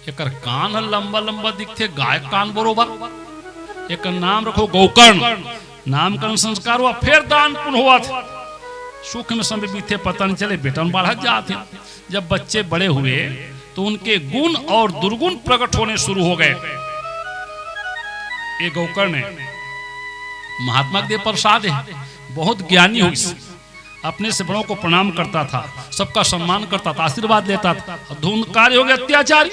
एक कान लंबा लंबा दिखते, गाय कान बरोबर। एक नाम रखो गोकर्ण, नामकरण संस्कार हुआ, फिर दान पुण्य हुआ था। सुख में समय बीते पता नहीं चले, बेटा बढ़ा जाते। जब बच्चे बड़े हुए तो उनके गुण और दुर्गुण प्रकट होने शुरू हो गए। ये गोकर्ण है, महात्मा के प्रसाद है, बहुत ज्ञानी हुई, अपने से बड़ों को प्रणाम करता था, सबका सम्मान करता था, आशीर्वाद लेता था। धुंधकारी हो गया अत्याचारी,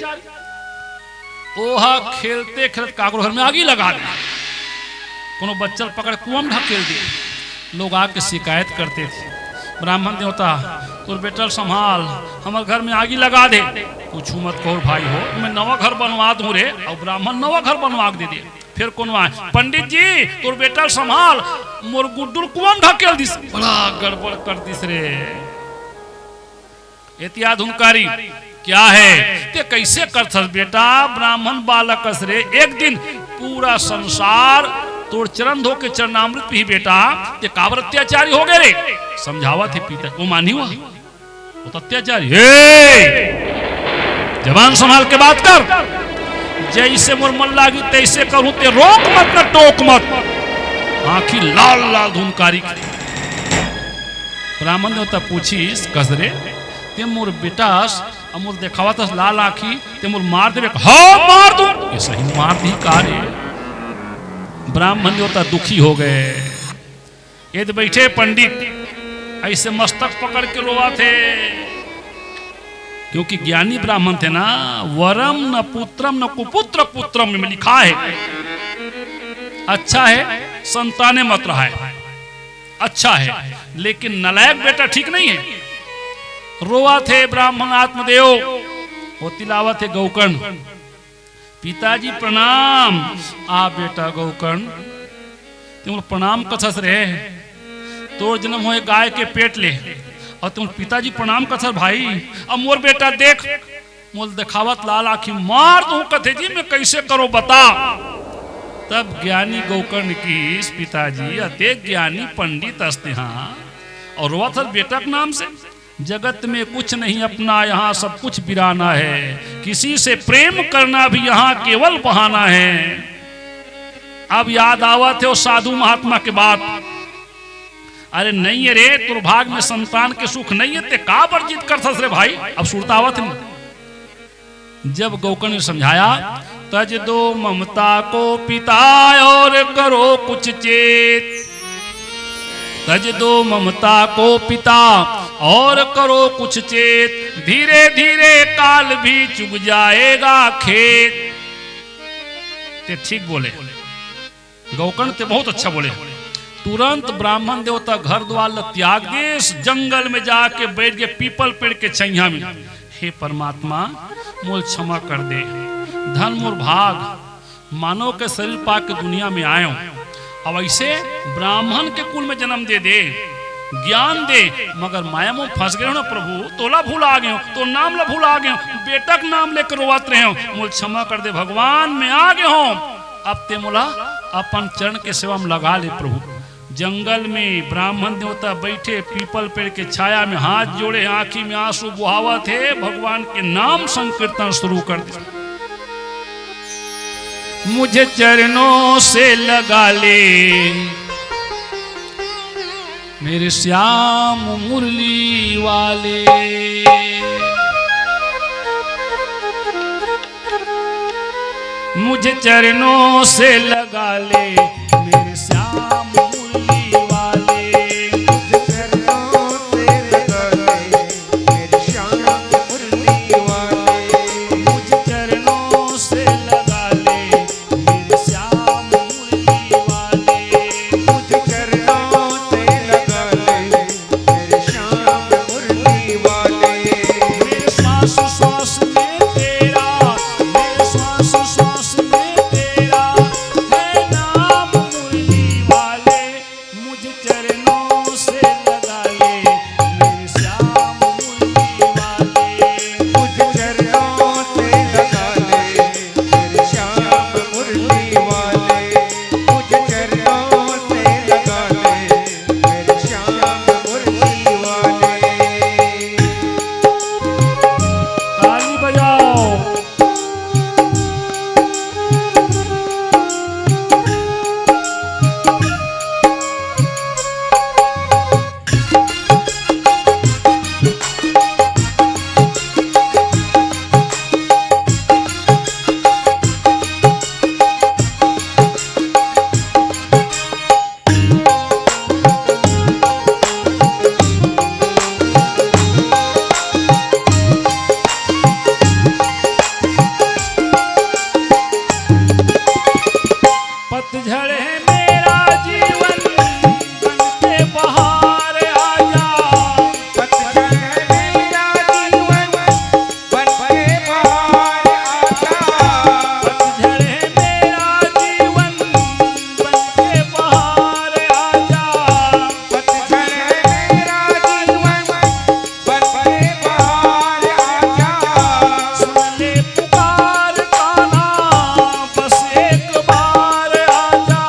ओहा खेलते खेलते काकरो घर में आगी लगा दी, कोनो बच्चा पकड़ कुआं में ढकेल दिए। लोग आके शिकायत करते थे, ब्राह्मण देवता तो बेटा संभाल, हमारे घर में आगी लगा दे। कुछ मत कहो भाई हो, मैं नवा घर बनवा दूं रे, और ब्राह्मण नवा घर बनवा दे दे। फिर कौन आए, पंडित जी तोर बेटा संभाल, मोर गुड्डुर कुआं में ढकेल दिस, बड़ा गड़बड़ कर दिस रे। एतिया धुंधकारी क्या है ते कैसे कर बेटा, ब्राह्मण बालक रे, एक दिन पूरा संसार तोड़ चरण धो के चरणामृत पी बेटा, ते काबर अत्याचारी हो गए रे। समझावा थे पीता, वो मानी हुआ, वो तो अत्याचारी। जबान संभाल के बात कर, जैसे मोर मन लागी तैसे करूं, ते रोक मत न टोक मत। आंखी लाल लाल धुनकारी ब्राह्मण देवता पूछीस कसरे ते मोर बेटास अमोर देखावा तस लाल आंखी ते मोर मार देवे। हाँ मार दो, ये सही मार दी कारे। ब्राह्मण देवता दुखी हो गए। ये बैठे पंडित ऐसे मस्तक पकड़ के रोवा थे, क्योंकि ज्ञानी ब्राह्मण थे ना। वरम न पुत्रम न कुपुत्र पुत्रम में लिखा है, अच्छा है संताने मत रहा है, अच्छा है, लेकिन नलायक बेटा ठीक नहीं है। रोवा थे ब्राह्मण आत्मदेव, वो तिलावत है गौकर्ण। पिताजी प्रणाम। आ बेटा गौकर्ण तुम प्रणाम कथस रहे, तोर जन्म होए गाय के पेट ले, और तुम पिताजी प्रणाम कथस भाई। अब मोर बेटा देख मोल दिखावत लाल आखी मार दू कथे जी मैं कैसे करो बता। तब ज्ञानी गौकर्ण की पिताजी अते ज्ञानी पंडित अस्ते हाँ, और रोवा था बेटा के नाम से। जगत में कुछ नहीं अपना, यहाँ सब कुछ बिराना है। किसी से प्रेम करना भी यहाँ केवल बहाना है। अब याद आवत है वो साधु महात्मा के बात। अरे नहीं है रे, दुर्भाग्य में संतान के सुख नहीं है, ते का वर्जित करथस रे भाई। अब सुरतावत नहीं। जब गौकर्ण ने समझाया, तज दो ममता को पिता और करो कुछ चेत। तज दो ममता को पिता और करो कुछ चेत, धीरे धीरे काल भी चुग जाएगा खेत। ते ठीक बोले गौकर्ण, ते बहुत अच्छा बोले। तुरंत ब्राह्मण देवता घर द्वार त्याग देश, जंगल में जाके बैठ गए पीपल पेड़ के छैया में। हे परमात्मा मोल क्षमा कर दे, धन मोर भाग, मानव के शरीर पा के दुनिया में आयो। अब ऐसे ब्राह्मण के कुल में जन्म दे दे, ज्ञान दे, मगर माया में फंस गए हो ना प्रभु। तोला भूल आ गए हो, तो नाम ला भूल आ गए हो, बेटा का नाम लेकर रोवत रहे हो। मोल क्षमा कर दे भगवान, मैं आ गए हो। अब ते मोला अपन चरण के सेवा में लगा ले प्रभु। जंगल में ब्राह्मण देवता बैठे पीपल पेड़ के छाया में हाथ जोड़े, आंखी में आंसू बुहावा थे, भगवान के नाम संकीर्तन शुरू कर दे। मुझे चरणों से लगा ले मेरे श्याम मुरली वाले। मुझे चरणों से लगा ले मेरे श्याम मुरली वाले। मुझे चरणों से लगा ले मेरे श्याम मुरली वाले। मुझे चरणों से लगा ले मेरे श्याम मुरली वाले। मुझे चरणों से लगा ले मेरे श्याम मुरली वाले। मेरे श्वास श्वास में तेरा, मेरे श्वास श्वास में तेरा है नाम मुरली वाले। मुझे चरणों से लगा ले मेरे श्याम मुरली वाले। मुझे चरणों से लगा ले मेरे श्याम मुरली वाले। मुझे चरणों से लगा ले मेरे श्याम मुरली वाले। ताली बजाओ। पतझड़ है मेरा जीवन बन के बहार आजा। पतझड़ है मेरा जीवन बन के बहार आजा। पतझड़ है मेरा जीवन बन के बहार आजा। पतझड़ है मेरा जीवन बन के बहार आजा। सुन ले पुकार कान्हा बस एक बार आजा।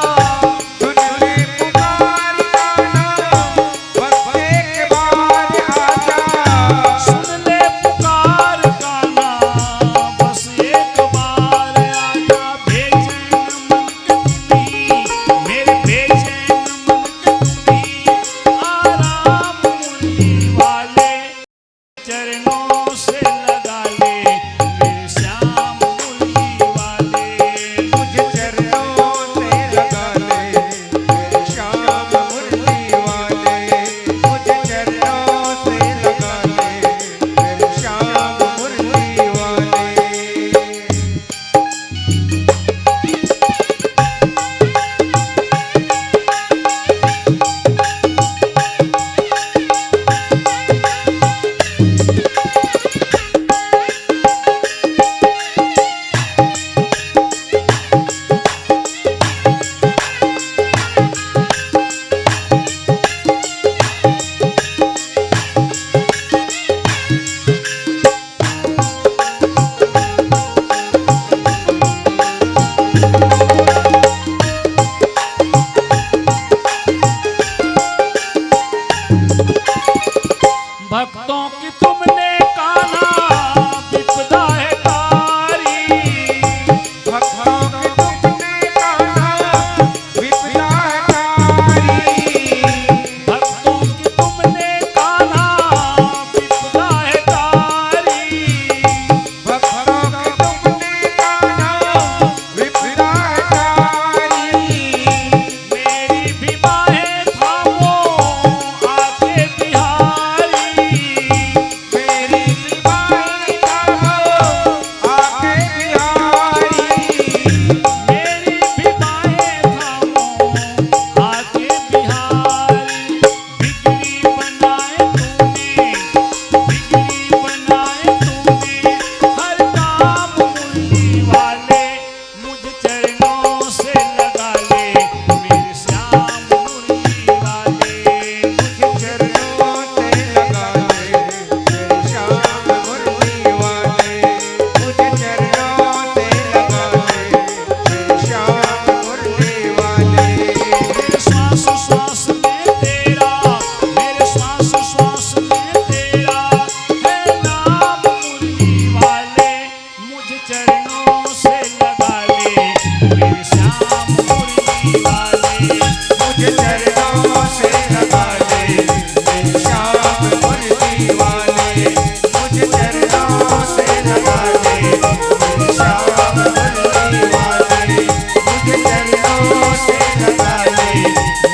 चरणों से लगा ले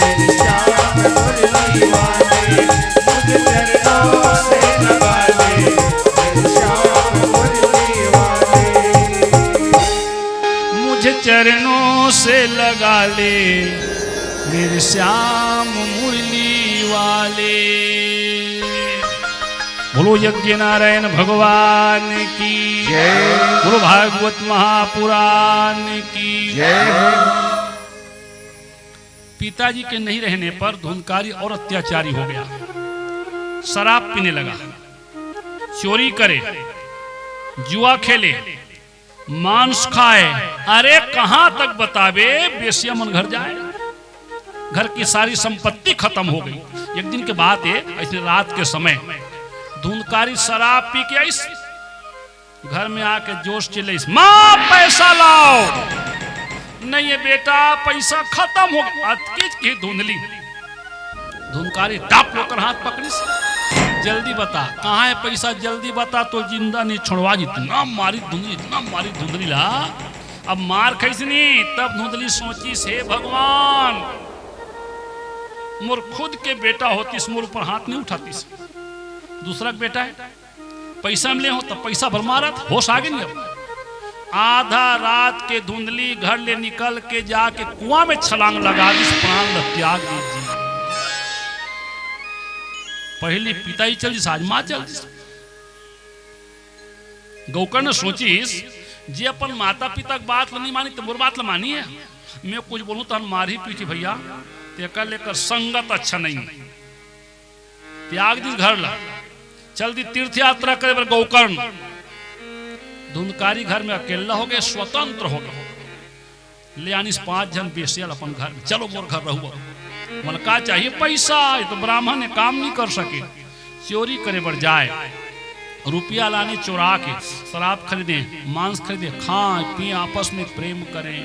मेरे श्याम मुरली वाले, मुझ चरणों से लगा ले मेरे श्याम मुरली वाले। मुझे चरणों से लगा ले मेरे श्याम मुरली वाले। बोलो यज्ञ नारायण भगवान की जय, बोलो भागवत महापुराण की जय। पिताजी के नहीं रहने पर धुंधकारी और अत्याचारी हो गया, शराब पीने लगा, चोरी करे, जुआ खेले, मांस खाए। अरे कहां तक बतावे, बेसिया मन घर जाए। घर की सारी संपत्ति खत्म हो गई। एक दिन के बाद ऐसे रात के समय धुंधकारी शराब पी के आइस, घर में आके जोश चिल्लाई, माँ पैसा लाओ। नहीं है बेटा, पैसा खत्म हो गया। अतकीच की धुंधली धुंधकारी टाप लेकर हाथ पकड़िस, जल्दी बता कहाँ है पैसा, जल्दी बता तो जिंदा नहीं छोड़वा। जितना मारी धुंधली, इतना मारी धुंधली ला, अब मार खैसनी। तब धुंधली सोची, से भगवान, मोर खुद के बेटा होतीस, मोर ऊपर हाथ नहीं उठातीस। दूसरा बेटा है, पैसा मिले हो तो पैसा भर मारत, होश आगे नहीं। अब आधा रात के धुंधली घर ले निकल के जाके कुआं में छलांग लगा दी, प्राण त्याग दीजिए। पहले पिता ही चल जिस, आज मां चल जिस। गौकर्ण सोचिस, जे अपन माता पिता की बात नहीं मानी तो मोर बात ला मानी है। मैं कुछ बोलूं तो मार ही पीटी भैया, तेकर लेकर संगत अच्छा नहीं। त्याग दी घर ला, चल दी तीर्थ यात्रा करे बर गौकर्ण। धुंधकारी घर में अकेला हो गए, स्वतंत्र हो गए। ले आनिस 5 जन बेसियल अपन घर में, चलो मोर घर रहुआ। मन का चाहिए पैसा, ये तो ब्राह्मण ने काम नहीं कर सके। चोरी करे बर जाए, रुपया लाने चुरा के, शराब खरीदे, मांस खरीदे, खाएं पिए, आपस में प्रेम करें।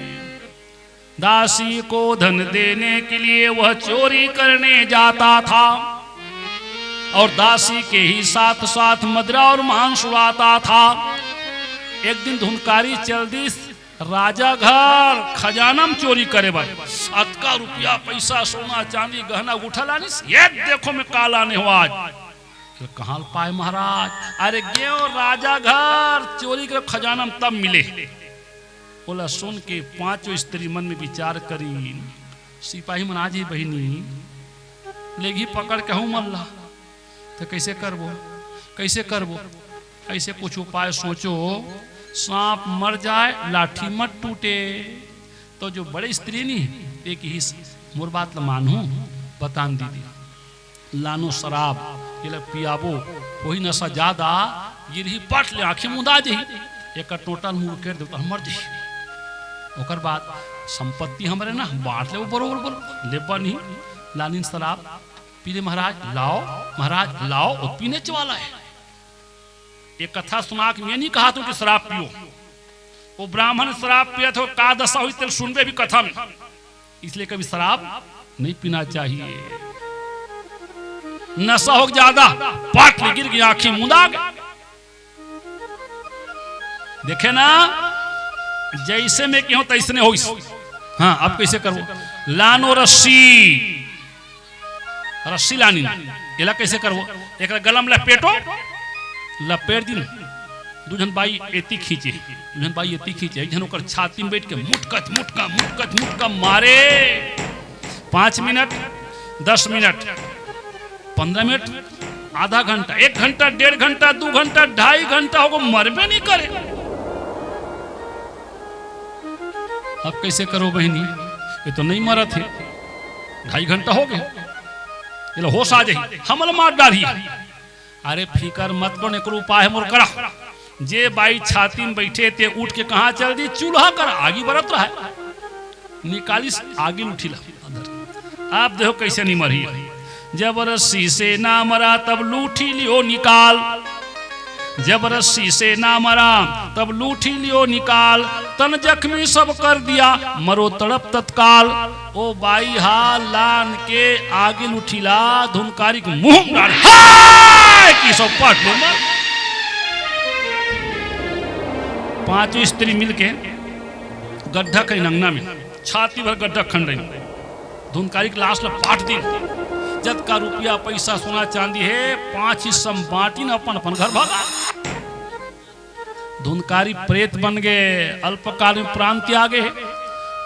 दासी को धन देने के लिए वह चोरी करने जाता था, और दासी के ही साथ साथ मदिरा और मांस उड़ाता था। एक दिन धुंधकारी चल दी राजा घर, खजाना में चोरी करे भाई, अतका रुपया पैसा सोना चांदी गहना उठा लानिस। ये देखो मैं काल आने हो आज, कहाँ पाए महाराज। अरे गेओ राजा घर चोरी के खजाना में तब मिले। बोला सुन के 5 स्त्री मन में विचार करी, सिपाही मना जी बहिनी लेगी पकड़ के हूँ मल्ला, तो कैसे करबो, कैसे करबो, ऐसे कुछ उपाय सोचो। सांप मर जाए लाठी मत टूटे। तो जो बड़े स्त्री नहीं एक ही मोर बात मानू, बतान दीदी लानो शराब ये लग पियाबो, वही नशा ज्यादा ये रही पट ले आंखें मुदा जही, एक टोटल मुड़ कर दे तो मर जही। ओकर बाद संपत्ति हमारे ना बांट ले, बरोबर बोल लेबा नहीं लानिन शराब पीले। महाराज लाओ, महाराज लाओ, और पीने वाला है। एक कथा सुना कि मैं नहीं कहा तू कि शराब पियो, वो ब्राह्मण शराब पिया तो का दशा हुई तेरे सुनबे भी कथा में, इसलिए कभी शराब नहीं पीना चाहिए। नशा हो ज्यादा पाट में गिर गई, आंखें मुदा गई। देखे ना जैसे मैं क्यों तैसने हो। हाँ अब कैसे करो, लानो रस्सी, रस्सी लानी एला कैसे करबो, एक गलम लपेटो, लपेट दिन दूजन बाई एती खींचे, दूजन बाई एती खींचे, एक जन ओकर छाती में बैठ के मुटकत मुटका मुटकत मुटका मारे। 5 मिनट 10 मिनट 15 मिनट, आधा घंटा, 1 घंटा 1.5 घंटा 2 घंटा 2.5 घंटा होगा, मरबे नहीं करे। अब कैसे करो बहनी, ये तो नहीं मरा थे, 2.5 घंटा हो गए, ये होश आ जाए हमल मार डाली। अरे फिकर मत करो, एक उपाय मोर करा। जे बाई छाती में बैठे थे उठ के कहा चल दी, चूल्हा कर आगे बरत रहा है, निकालिस आगे उठिला। आप देखो कैसे नहीं मरी, जब रस्सी से ना मरा तब लूठी लियो निकाल, जब रस्सी से ना मरा तब लूठी लियो निकाल, तन जख्मी सब कर दिया मरो तड़प तत्काल। ओ बाई हाल लान के आगे उठिला, धुंधकारी के मुंह डाल की सब पट लो। 5 स्त्री मिलके गड्ढा कहीं नंगना में छाती भर गड्ढा खंड रही धुनकारी के लाश पाट दी जत का रुपया पैसा सोना चांदी है 5 हिस्सा बांटी न अपन अपन घर भागा धुनकारी प्रेत बन गए अल्पकाल में प्राण त्यागे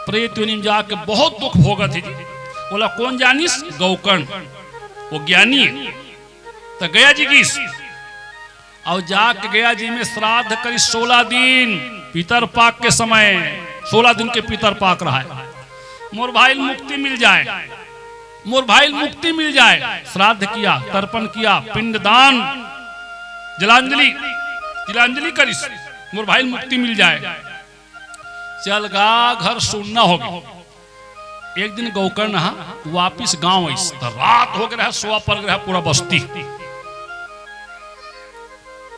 प्रेत योनि में जाके बहुत दुख भोगत है बोला कौन जानिस गौकर्ण वो ज्ञानी है तो गया जी की और जाके गया जी में श्राद्ध करी 16 दिन पितर पाक के समय 16 दिन के पितर पाक रहा है मोर भाई मुक्ति मिल जाए मोर भाई मुक्ति मिल जाए श्राद्ध किया तर्पण किया पिंडदान जलांजलि तिलांजलि करी मोर भाई मुक्ति मिल जाए चल गा घर सुनना होगा एक दिन गौकर्ण वापिस गांव रात हो गया सोआ पड़ गया पूरा बस्ती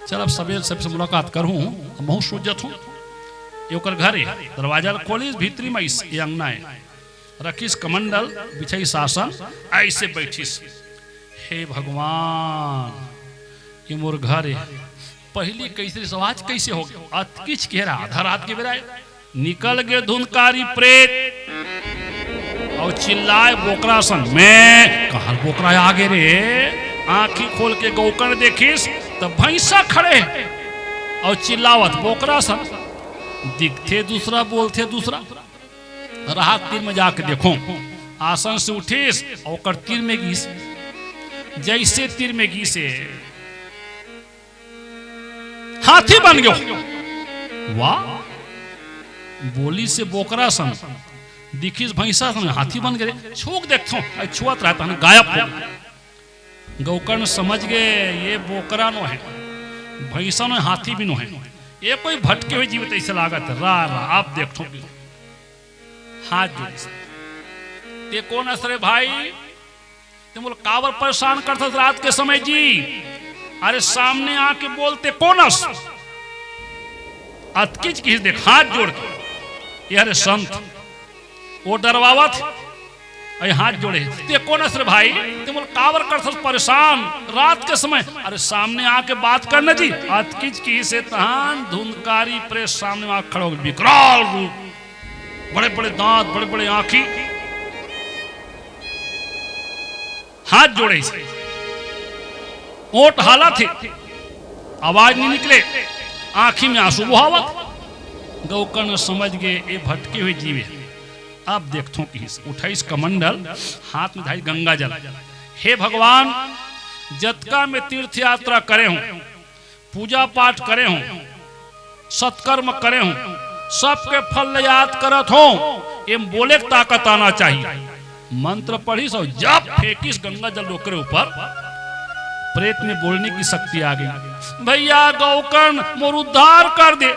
चल अब सवेर सबसे मुलाकात करूं बहुत सोचत हूं ये घर है दरवाजा खोलिस भीतरी में ये अंगना है रखिस कमंडल बिछाई शासन ऐसे बैठिस हे भगवान ये मोर घर है पहली कैसे समाज कैसे हो गया अतकिच कह रहा आधा रात के बेरा निकल गए धुनकारी प्रेत और चिल्लाए बोकरा सन मैं कहा बोकरा आगे रे आंखी खोल के गौकर्ण देखिस तो भैंसा खड़े और चिल्लावत बोकरा सन दिखते दूसरा बोलते दूसरा रहा तीर में जाके देखो आसन से उठिस और तीर में घीस जैसे तीर में घीसे हाथी बन गयो वाह बोली से बोकरा सन दिखिस भैंसा सन हाथी बन गए छूक देखो छुआत रहता है गायब हो गौकर्ण समझ गए ये बोकरा नो है भैंसा नो हाथी भी नो है ये कोई भटके हुए जीवित ऐसे लागत रा आप देखो हाथ जोड़े ते कौन असरे भाई तुम बोल कावर परेशान करता रात के समय जी अरे सामने आके बोलते कौन अस अतकिच किस देख हाथ जोड़ के अरे संत वो डरवावत हाथ जोड़े ते कौन असरे भाई तुम बोल कावर करता परेशान रात के समय अरे सामने आके बात करना जी अतकिच की से तहान धुनकारी प्रेस सामने आके खड़ा हो विकराल रूप बड़े बड़े दांत बड़े बड़े आंखी हाथ जोड़े ओट हाला थे आवाज नहीं निकले आंखी में आंसू बहावत गौकर्ण समझ गए ये भटके हुए जीव अब देखो कि उठाइस कमंडल हाथ में धाई गंगा जल हे भगवान जतका में तीर्थ यात्रा करे हूं पूजा पाठ करे हूं सत्कर्म करे हूं सबके फल याद करत हो ये बोले ताकत आना चाहिए मंत्र पढ़ी सो जब फेंकिस गंगा जल रोकरे ऊपर प्रेत में बोलने की शक्ति आ गई भैया गौकर्ण मोर उद्धार कर दे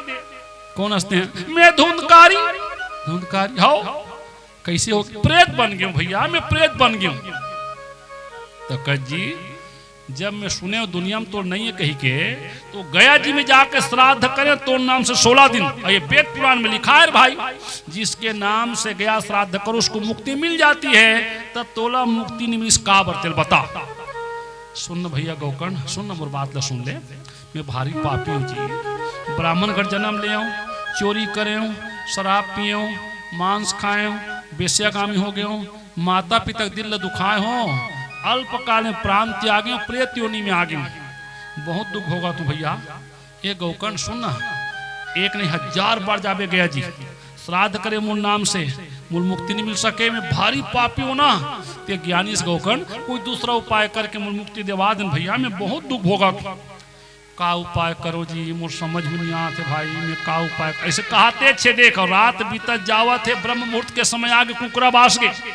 कौन हंसते हैं मैं धुंधकारी हो कैसे हो प्रेत बन गया भैया मैं प्रेत बन गया तो कह जी जब मैं सुने दुनिया में तो नहीं है कहीं के तो गया जी में जाके श्राद्ध करें तो नाम से 16 दिन और ये वेद पुराण में लिखा है भाई जिसके नाम से गया श्राद्ध करो उसको मुक्ति मिल जाती है तब तोला मुक्ति नहीं मिली का बर्तेल बता सुन भैया गौकर्ण सुन मोर बात ला सुन ले मैं भारी पापी हूँ जी ब्राह्मण घर जन्म ले आऊँ चोरी करे शराब पिए मांस खाए बेस्यागामी हो गए माता पिता दिल ल दुखाए हो अल्पकाल में प्राण त्यागे प्रेत योनि में आ गए बहुत दुख होगा तू भैया ये गौकर्ण सुनना एक नहीं 1000 बार जाबे गया जी श्राद्ध करे मूल नाम से मूल मुक्ति नहीं मिल सके मैं भारी पापी हूं ना ते ज्ञानी इस गौकर्ण कोई दूसरा उपाय करके मूल मुक्ति दिवा दें भैया मैं बहुत दुख होगा का उपाय करो जी मुझ समझ में नहीं आते भाई मैं का उपाय ऐसे कहते छे देखो रात बीतत जावा थे ब्रह्म मुहूर्त के समय आगे कुकरा बास गए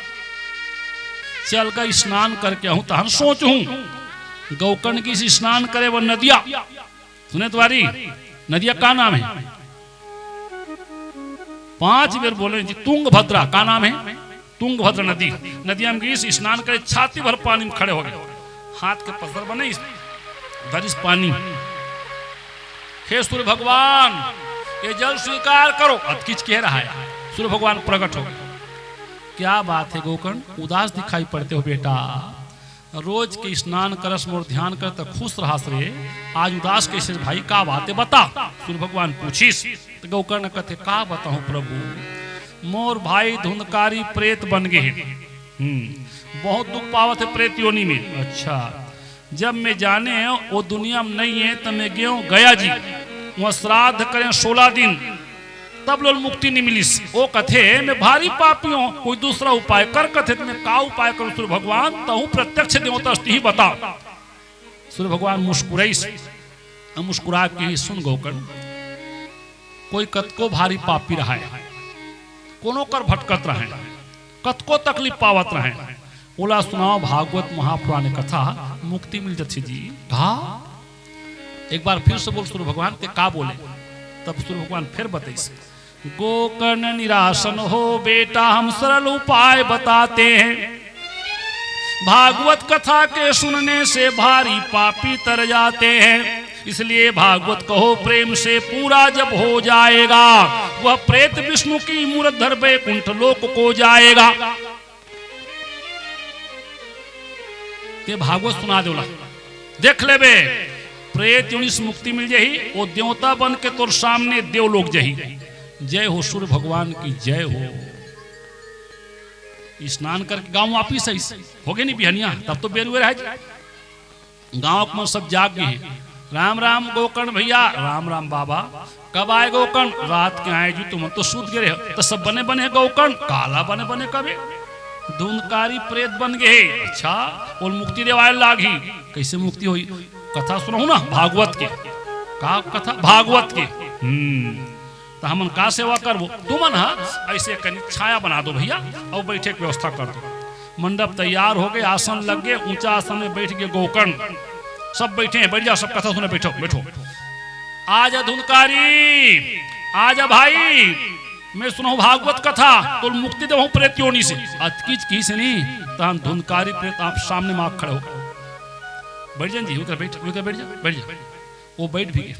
चल का स्नान करके आऊं तो हम सोच हूं गौकर्ण की स्नान करे वो नदिया सुने तुम्हारी नदिया का नाम है 5 बार बोले जी तुंगभद्रा का नाम है तुंगभद्रा नदी नदिया में स्नान करे छाती भर पानी में खड़े हो गए हाथ के पत्थर बने धरिस पानी हे सूर्य भगवान ये जल स्वीकार करो अतकिच कह रहा है सूर्य भगवान प्रकट हो गए क्या बात है गौकर्ण उदास दिखाई पड़ते हो बेटा रोज के स्नान करस मोर ध्यान कर तो खुश रहा रे आज उदास कैसे भाई का बात है बता सूर्य भगवान पूछिस तो गौकर्ण कहते का बताऊं प्रभु मोर भाई धुंधकारी प्रेत बन गए। बहुत दुख पावत है प्रेत योनि में। अच्छा, जब मैं जाने वो दुनिया में नहीं है तो मैं गया जी वहाँ श्राद्ध करें 16 दिन, तब लोग मुक्ति नहीं मिली। वो कथे मैं भारी पापियों, कोई दूसरा उपाय कर कथे तो मैं का उपाय करूं सूर्य भगवान, तहु प्रत्यक्ष देवता ही बता। सूर्य भगवान मुस्कुरा के ही सुन गोकर्ण, कोई कतको भारी पापी रहा है, कोनो कर भटकत रहे, कतको तकलीफ पावत रहे, बोला सुनाओ भागवत महापुराण कथा मुक्ति मिल जाती जी। कहा एक बार फिर से बोल सूर्य भगवान ते का बोले। तब सूर्य भगवान फिर बताइए, गोकर्ण निराशन हो बेटा हम सरल उपाय बताते हैं, भागवत कथा के सुनने से भारी पापी तर जाते हैं, इसलिए भागवत कहो प्रेम से पूरा जब हो जाएगा, वह प्रेत विष्णु की मूर्त धर वैकुंठ लोक को जाएगा। ते भागवत सुना देला, देख ले बे प्रेत योनि से मुक्ति मिल जाही, वो देवता बन के तोर सामने देवलोक जही। जय हो सूर्य भगवान की जय हो। स्नान करके गांव वापिस हो गए नहीं बिहनिया, तब तो बेरुए रह गांव में सब जाग गए हैं। राम राम गोकर्ण भैया, राम राम बाबा, कब आए गोकर्ण? रात के आए जी, तुम तो सूत गए तो सब बने बने गोकर्ण, काला बने बने कबे धुंधकारी प्रेत बन गए। अच्छा, और मुक्ति देवाय लागी, कैसे मुक्ति हुई? कथा सुनाऊ ना भागवत के। का कथा? भागवत के। तो हमन का सेवा करबो? तुमन ऐसे कनी छाया बना दो भैया और बैठे की व्यवस्था कर दो। मंडप तैयार हो गए, आसन लग गए, ऊंचा आसन में बैठ गए गोकर्ण, सब बैठे हैं, बैठ जाओ, सब कथा सुने, बैठो बैठो। आजा धुंधकारी, आजा भाई, मैं सुनाऊं भागवत कथा, तो मुक्ति देवाऊं प्रेत योनि से। अतकीच की से नहीं, तो हम धुंधकारी प्रेत आप सामने मां खड़े हो, बैठ जाए जी, उधर बैठ जा। वो बैठ भी गए।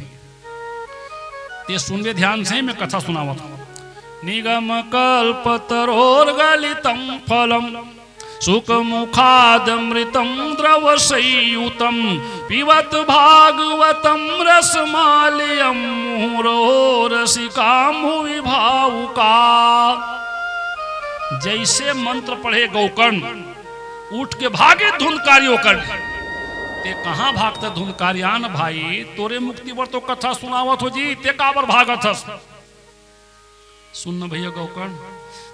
ते सुनवे ध्यान से, मैं कथा सुनावा था। निगम कल्प तरोर गलितम फलम सुख मुखादमृतम द्रव संयुतम पिबत भागवतम रसमालयम मुहुरो रसिका मुहि भावुका। जैसे मंत्र पढ़े गोकर्ण, उठ के भागे धुंधकारी होकर। ते कहाँ भागता धुंधकारियान भाई, तोरे मुक्ति पर तो कथा सुनावत हो जी, ते काबर भागत हस? सुन भैया गोकर्ण,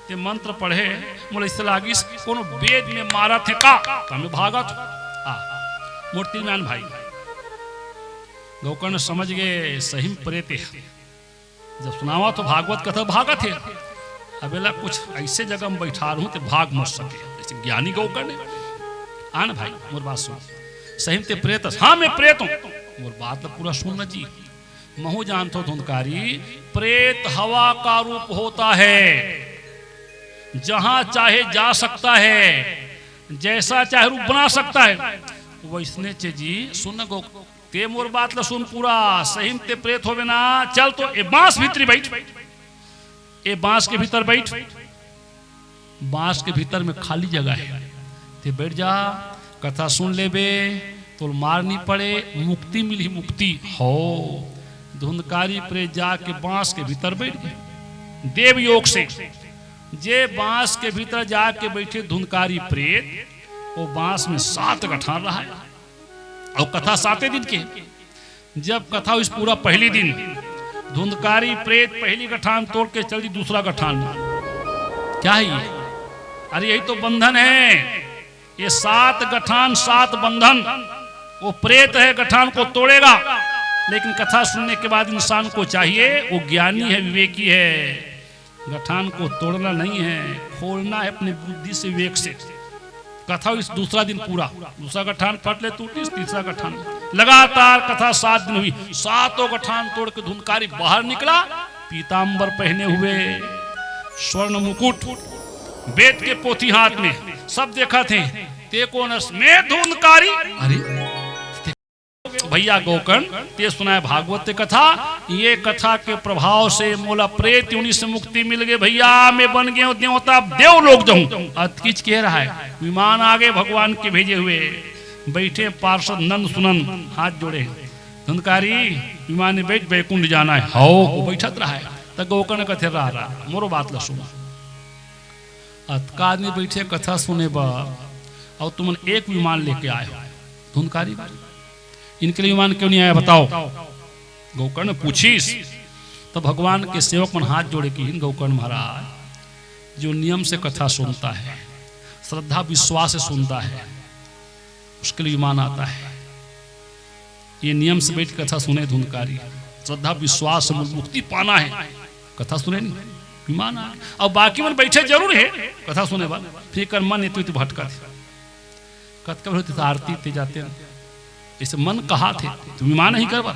ते मंत्र पढ़े मोला इससे लागिस कोनो वेद में मारा थे का, हमें भागत मूर्तिमान भाई। गोकर्ण समझ गए सही प्रेत है, जब सुनावा तो भागवत कथा भागत है। अबेला कुछ ऐसे जगह में बैठा रहूं तो भाग मर सके, जैसे ज्ञानी गोकर्ण। आन भाई मोर बात सुन, सही ते प्रेत? हाँ मैं प्रेत हूं। मोर बात तो पूरा सुनना जी। महू जानता धुंधकारी, प्रेत हवा का रूप होता है, जहां चाहे जा सकता है, जैसा चाहे रूप बना सकता है। वैसने चे जी सुन गो, ते मोर बात ला सुन पूरा। सही ते प्रेत होवे ना, चल तो ए बांस भीतरी बैठ, ए बांस के भीतर बैठ, बांस के भीतर में खाली जगह है, ते बैठ जा, कथा सुन ले बे, तो मार नहीं पड़े, मुक्ति मिली मुक्ति हो। धुंधकारी प्रेत जाके बांस के भीतर बैठ गए देव योग से। जे बांस के भीतर जाके बैठे धुंधकारी प्रेत, वो बांस में 7 गठान रहा है, और कथा 7 दिन के। जब कथा हुई पूरा पहली दिन, धुंधकारी प्रेत पहली गठान तोड़ के चल दी दूसरा गठान में। क्या है ये? अरे यही तो बंधन है, ये 7 गठान 7 बंधन। वो प्रेत है, गठान को तोड़ेगा, लेकिन कथा सुनने के बाद इंसान को चाहिए, वो ज्ञानी है, विवेकी है, गठान को तोड़ना नहीं है, खोलना है अपनी बुद्धि से, विवेक से। कथा इस दूसरा दिन पूरा, दूसरा गठान फट ले टूटी, तीसरा गठान लगातार कथा 7 दिन हुई। 7 गठान तोड़ के धुंधकारी बाहर निकला, पीतांबर पहने हुए, स्वर्ण मुकुट, वेद के पोथी हाथ में, सब देखा थे। ते कौन में धुंधकारी? अरे भैया गोकर्ण, ते सुनाए भागवत कथा। ये कथा के प्रभाव से मोला प्रेत योनि से मुक्ति मिल गई भैया, मैं बन गया देवता, देव लोग जाऊं। अतकीच कह रहा है, विमान आगे भगवान के भेजे हुए, बैठे पार्षद नंद सुनन हाथ जोड़े। धुंधकारी विमान में बैठ वैकुंठ जाना है, हो वो बैठत रहा है। तो गोकर्ण कथे रहा मोरो बात ला सुना। अतका आदमी बैठे कथा सुने बा और तुम एक विमान लेके आए हो धुनकारी बा। इनके लिए विमान क्यों नहीं आया बताओ। गोकर्ण पूछीस तो भगवान के सेवक मन हाथ जोड़े कि गोकर्ण महाराज जो नियम से कथा सुनता है, श्रद्धा विश्वास से सुनता है, उसके लिए विमान आता है। ये नियम से बैठ कथा सुने धुनकारी, श्रद्धा विश्वास से मुक्ति पाना है, कथा सुने नहीं विमान आ। और बाकी मन बैठे जरूर है कथा सुने बा, फिर कर मन इतनी भटका थे कत होती आरती ते जाते ऐसे मन कहा थे तो विमान ही करवा,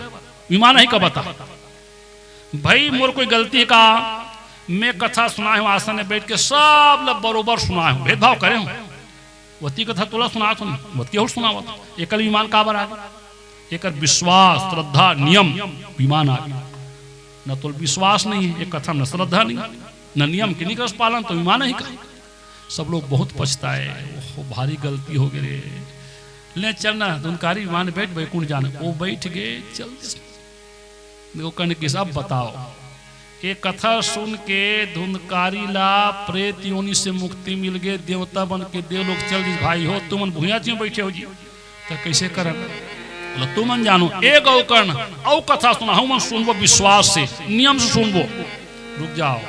विमान ही का बता भाई मोर कोई गलती का मैं कथा सुना हूँ आसन में बैठ के सब लोग बरोबर सुना हूँ, भेदभाव करे हूँ वती कथा तोला सुना सुन वती और सुना एक विमान का बार आ गया। एक विश्वास श्रद्धा नियम विमान आ गया। न तो विश्वास नहीं है एक कथा, न श्रद्धा नहीं, न नियम के निकट पालन तो विमान ही का। सब लोग बहुत पछताए, ओहो भारी गलती हो गई रे, ले चलना धुनकारी विमान बैठ बैकुंठ जाने। वो बैठ गए चल कहने की सब बताओ। एक कथा सुन के धुनकारी ला प्रेत योनि से मुक्ति मिल गए, देवता बन के देव लोग चल दी भाई हो तुम भूया क्यों बैठे हो जी तो कैसे कर तुम जानो एक गोकर्ण औ कथा सुना हूं मन सुनबो विश्वास से नियम से सुनबो। रुक जाओ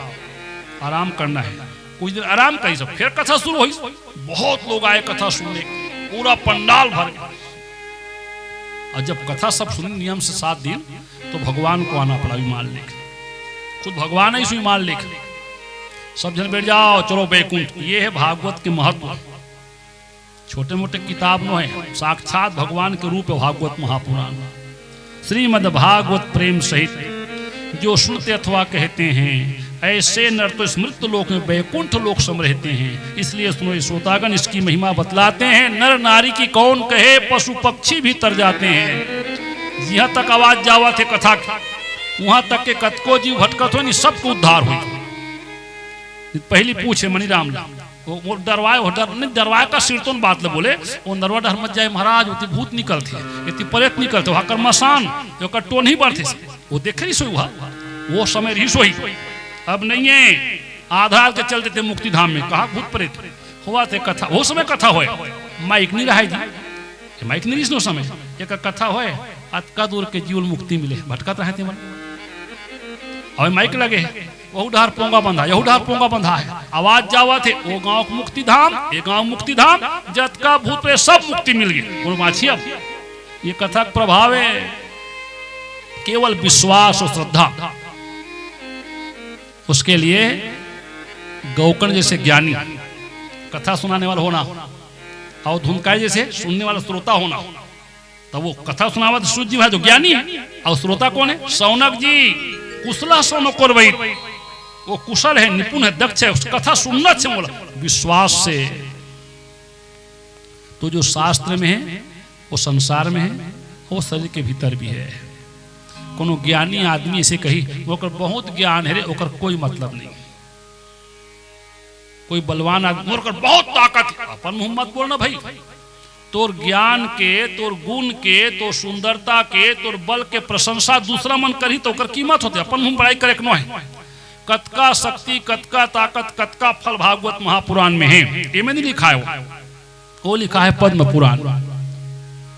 आराम करना है, कुछ दिन आराम करी सब फिर कथा शुरू हुई। बहुत लोग आए कथा सुनने, पूरा पंडाल भर गया। और जब कथा सब सुनी नियम से 7 दिन तो भगवान को आना पड़ा विमान लेकर, खुद भगवान ही विमान लेकर। सब जन बैठ जाओ चलो बैकुंठ। ये है भागवत के महत्व, छोटे मोटे किताब नो है, साक्षात भगवान के रूप है भागवत महापुराण। श्रीमद् भागवत प्रेम सहित जो सुनते अथवा कहते हैं ऐसे नर तो स्मृत लोक में बैकुंठ लोक सम रहते हैं। इसलिए सुनो श्रोतागण इसकी महिमा बतलाते हैं। नर नारी की कौन कहे, पशु पक्षी भी तर जाते हैं। यहाँ तक आवाज जावा थे कथा वहां तक के कतको जीव भटकत हो सबको उद्धार हुई। पहली पूछे मणिराम वो डरवाए का सिर तो बात ले बोले वो नरवा डर मत जाए महाराज, वो भूत निकलते इतनी प्रेत निकलते वहां कर मसान जो टोन ही बढ़ते वो देखे नहीं सोई वो समय रही सोई। अब नहीं है आधार के चलते थे मुक्ति धाम में, कहा भूत प्रेत हुआ थे कथा वो समय कथा होए माइक नहीं रहा जी, माइक नहीं नो समय एक कथा होए अतका दूर के जीवन मुक्ति मिले भटकत रहे मन। और माइक लगे वो डार पोंगा बंधा, यहू डार पोंगा बंधा है, आवाज जावा थे वो गांव मुक्ति धाम, ये गांव मुक्ति धाम, जत का भूत प्रेत सब मुक्ति मिल गई। माछी अब ये कथा प्रभाव है केवल विश्वास और श्रद्धा। उसके लिए गोकर्ण जैसे ज्ञानी कथा सुनाने वाला होना और धुनकारी जैसे सुनने वाला श्रोता होना। तो वो कथा सुनावा तो सूर्य जी है जो ज्ञानी है, और श्रोता कौन है? सौनक जी कुशला सौनक कोरबई, वो कुशल है, निपुण है, दक्ष है, उस कथा सुनना से बोला विश्वास से। तो जो शास्त्र में है वो संसार में है, वो शरीर के भीतर भी है। कोनो ज्ञानी आदमी ऐसे कही वो कर बहुत ज्ञान है रे, ओकर कोई मतलब नहीं। कोई बलवान आदमी ओकर बहुत ताकत है, अपन मोहम्मद बोलना भाई। तोर ज्ञान के, तोर गुण के, तोर सुंदरता के, तोर बल के प्रशंसा दूसरा मन करी तो ओकर कीमत होते, अपन मुंह बड़ाई करे नो है। कतका शक्ति, कतका ताकत, कतका फल भागवत महापुराण में है। ये में नहीं लिखा है, वो लिखा है पद्म पुराण।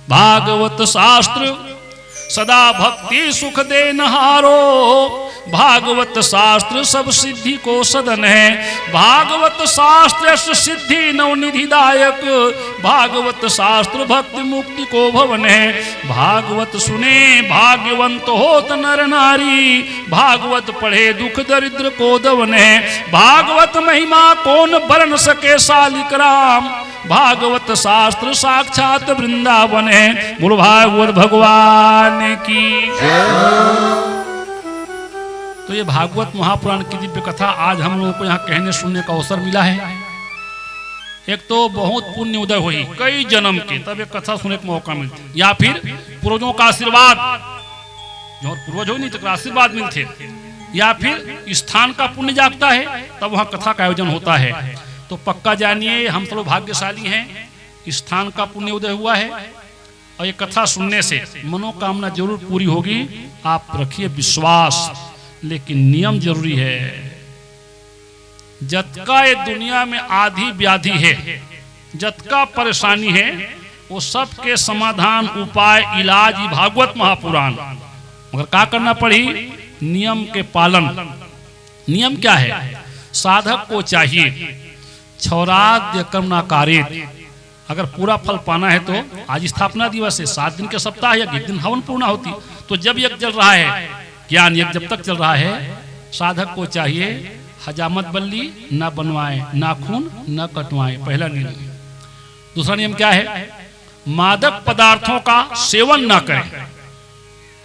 भागवत शास्त्र सदा भक्ति सुख दे नहारो, भागवत शास्त्र सब सिद्धि को सदन है। भागवत शास्त्र सिद्धि नवनिधि दायक, भागवत शास्त्र भक्ति मुक्ति को भवन है। भागवत सुने भाग्यवंत होत नर नारी, भागवत पढ़े दुख दरिद्र को दवन है। भागवत महिमा कौन बरन सके सालिक राम, भागवत शास्त्र साक्षात वृंदावन है। बोलो भागवत भगवान की। तो ये भागवत महापुराण की दिव्य कथा आज हम लोगों को यहाँ कहने सुनने का अवसर मिला है। एक तो बहुत पुण्य उदय हुई कई जन्म के, तब एक कथा सुनने का मौका मिलता, या फिर पूर्वजों का आशीर्वाद, जो पूर्वज हो नहीं तो आशीर्वाद मिलते, या फिर स्थान का पुण्य जागता है तब वहाँ कथा का आयोजन होता है। तो पक्का जानिए हम सब भाग्यशाली हैं, स्थान का पुण्य उदय हुआ है और ये कथा सुनने से मनोकामना जरूर पूरी होगी। आप रखिए विश्वास, लेकिन नियम जरूरी है। जतका ये दुनिया में आधी व्याधि है, जतका परेशानी है, वो सब के समाधान उपाय इलाज भागवत महापुराण। मगर क्या करना पड़ी? नियम के पालन। नियम क्या है? साधक को चाहिए क्षौराद्य कर्म न कारित। अगर पूरा फल पाना है तो आज स्थापना दिवस है, 7 दिन के सप्ताह यज्ञ, एक दिन हवन पूर्ण होती। तो जब यज्ञ चल रहा है, ज्ञान यज्ञ जब तक चल रहा है, साधक को चाहिए हजामत बल्ली न बनवाए, नाखून न कटवाए, पहला नियम। दूसरा नियम क्या है? मादक पदार्थों का सेवन न करें।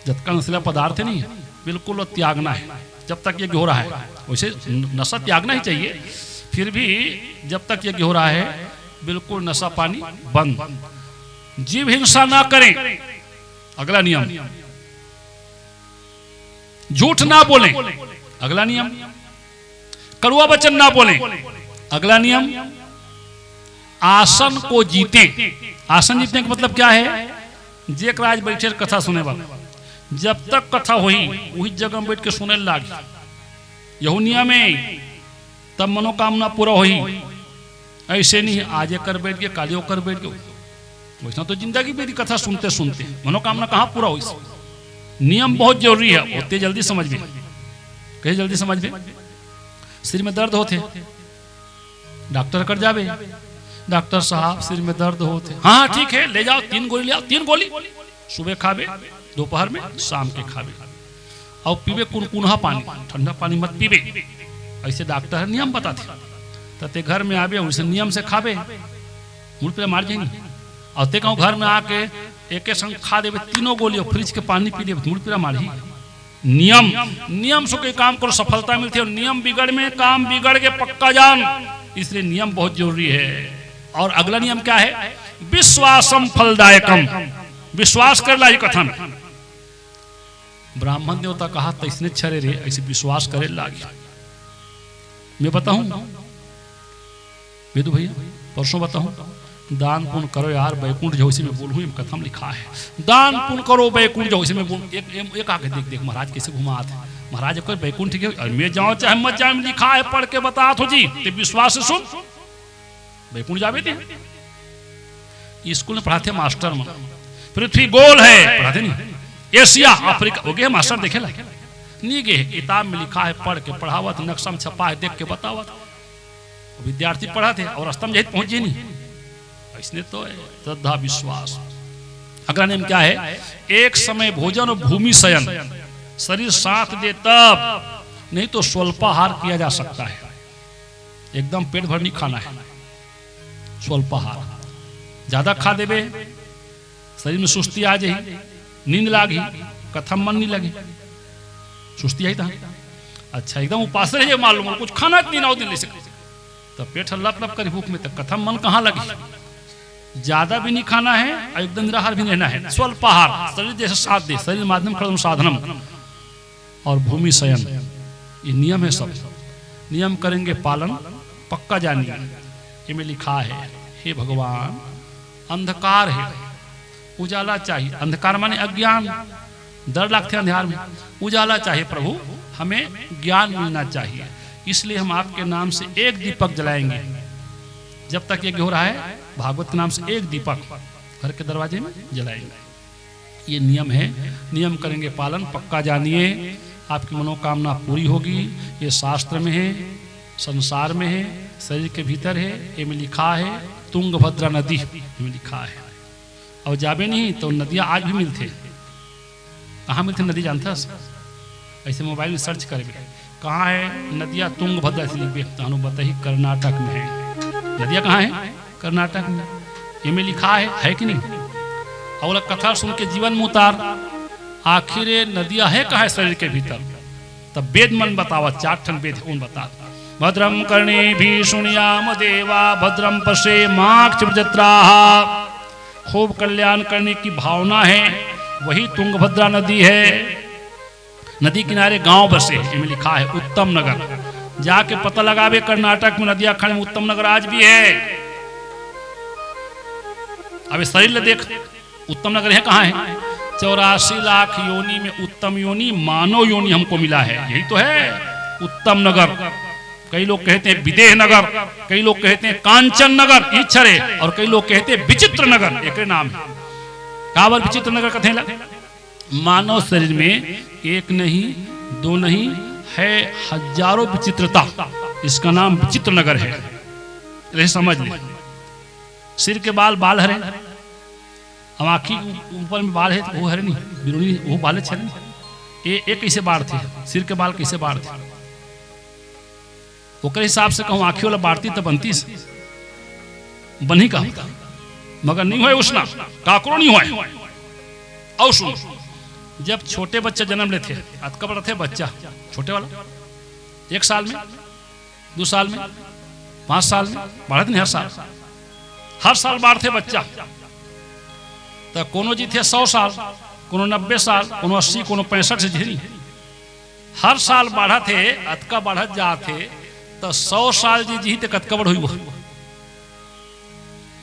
जब तक नशीला पदार्थ नहीं है बिल्कुल त्यागना है। जब तक यज्ञ हो रहा है, वैसे नशा त्यागना ही चाहिए, फिर भी जब तक यज्ञ हो रहा है बिल्कुल नशा पानी बंद। जीव हिंसा ना करें, अगला नियम। झूठ ना बोलें, अगला नियम। कड़वा वचन ना बोलें, अगला नियम। आसन को जीते। आसन जीतने का मतलब क्या है? जेक राज बैठे कथा सुने वाला, जब तक कथा हुई वही जगह में बैठ के सुने लागी, यहू नियम है, तब मनोकामना पूरा हुई। ऐसे नहीं आज कर बैठ गए, कालियों कर बैठ गए, वैसा तो जिंदगी मेरी कथा सुनते सुनते मनोकामना कहाँ पूरा हुई। नियम बहुत जरूरी है, उतने जल्दी समझ में, कहीं जल्दी समझ में। सिर में दर्द होते, डॉक्टर कर जावे, डॉक्टर साहब सिर में दर्द होते, हाँ ठीक है ले जाओ, 3 गोली ले आओ, 3 गोली सुबह खावे, दोपहर में, शाम के खावे, और पीवे कुनकुना पानी, ठंडा पानी मत पीवे। ऐसे डॉक्टर नियम बताते, तते घर में आवे उसे नियम से खावे, मुड़ पे मार जाएंगे। और ते कहूँ घर में आके एक संग खा देवे 3 गोली, फ्रिज के पानी पी देवे, मुड़ पे मारी। नियम, नियम से कोई काम करो सफलता मिलती है, और नियम बिगड़ में काम बिगड़ के पक्का जान, इसलिए नियम बहुत जरूरी है। और अगला नियम क्या है? विश्वासम फलदायकम। विश्वास कर ला कथा में, ब्राह्मण देवता कहा तैसने छरे रे, ऐसे विश्वास करे लागे। मैं बताऊं वेदु भैया, परसों बताऊं, दान पुण्य करो यार बैकुंठ जो, इसी में बोलूं, कथा में लिखा है दान पुण्य करो बैकुंठ जो, इसी में बोल। एक आके देख देख महाराज कैसे घुमा थे, महाराज कोई बैकुंठ के और मैं जाऊं चाहे मत जाऊं, लिखा है पढ़ के बता तो जी, ते विश्वास से सुन बैकुंठ जावे थे। स्कूल में पढ़ाते मास्टर में, पृथ्वी गोल है पढ़ाते नहीं, एशिया अफ्रीका हो गए मास्टर देखे लगे नहीं गए, किताब में लिखा है पढ़ के पढ़ावत, नक्शा में छपा है देख के बतावत, विद्यार्थी पढ़ाते और रास्ता में पहुंचे नहीं। इसने तो श्रद्धा विश्वास। अगला नियम क्या है? एक समय भोजन और भूमि शयन, शरीर साथ दे तब, नहीं तो स्वल्पाहार किया जा सकता है। एकदम पेट भर नहीं खाना है, स्वल्पाहार। ज्यादा खा देवे शरीर में सुस्ती आ जाए, नींद लागी, कथा मन नहीं लगे, सुस्ती आई था। अच्छा एकदम उपास रहे मालूम कुछ खाना नहीं ना दिन ले सकते, तब पेट लप लप कर भूख में, तब कथा मन कहाँ लगी। ज्यादा भी नहीं खाना है और एकदम निराहार भी रहना है, स्वल्पाहार, शरीर जैसे साथ दे, शरीर माध्यम खड़म साधनम, और भूमि शयन, ये नियम है। सब नियम करेंगे पालन, पक्का जानिए। ये में लिखा है, हे भगवान अंधकार है, उजाला चाहिए। अंधकार माने अज्ञान, डर लगते हैं अंधकार में, उजाला चाहिए प्रभु, हमें ज्ञान मिलना चाहिए। इसलिए हम आपके नाम से एक दीपक जलाएंगे। जब तक यज्ञ हो रहा है भागवत के नाम से एक दीपक घर के दरवाजे में जलाएंगे। ये नियम है, नियम करेंगे पालन, पक्का जानिए आपकी मनोकामना पूरी होगी। ये शास्त्र में है, संसार में है, शरीर के भीतर है। ये में लिखा है तुंगभद्रा नदी में लिखा है। और जाबे नहीं तो नदियाँ आज भी मिलते, कहाँ मिलते नदी जानता? ऐसे मोबाइल में सर्च करेंगे कहाँ है नदियाँ, तुंगभद्रा से लिखे तो बताइए कर्नाटक में है। नदियाँ कहाँ है? कर्नाटक में। ये में लिखा है कि नहीं? और कथा सुन के जीवन में उतार, आखिर नदियाँ है कहाँ है शरीर के भीतर? तब वेद मन बतावा, 4 ठन वेद उन बता। भद्रम कर्णे भी सुनियाम देवा, भद्रम पशे माक्षत्राः। खूब कल्याण करने की भावना है, वही तुंगभद्रा नदी है। नदी किनारे गांव बसे, इसमें लिखा है उत्तम नगर। जाके पता लगावे कर्नाटक में नदिया खंड में उत्तम नगर आज भी है। अब शरीर ले देख, उत्तम नगर है कहाँ है? 84 लाख योनि में उत्तम योनि, मानव योनि हमको मिला है, यही तो है उत्तम नगर। कई लोग कहते हैं विदेह नगर, कई लोग कहते हैं कांचन नगर इच्छर है, और कई लोग कहते हैं विचित्र नगर, एक नाम है। काबर विचित्र नगर कथे लग? मानव शरीर में एक नहीं दो नहीं है हजारों विचित्रता, इसका नाम विचित्र नगर है। रहे समझ ले। सिर के बाल बाल हरे, अब आँखी ऊपर में बाल है वो हरे नहीं, बिरुनी वो बाल छे नहीं। ये कैसे बाढ़ थे? सिर के बाल कैसे बाढ़ थे? ओकर हिसाब से कहूँ आँखी वाला बाढ़ती तो बनती बनी का, मगर नहीं हुए उसना काकरो नहीं हुए। और सुन, जब छोटे बच्चे जन्म लेते कब रहते बच्चा छोटे वाला, 1 साल में, 2 साल में, 5 साल में बढ़ते नहीं, हर साल बढ़ते बच्चा। तो कोनो जी थे 100 साल, कोनो 90 साल, कोनो 80, कोनो 65 से झेरी, हर साल बढ़ा थे, अतका बढ़त जाते तो 100 साल जी ते कतका बढ़ हुई,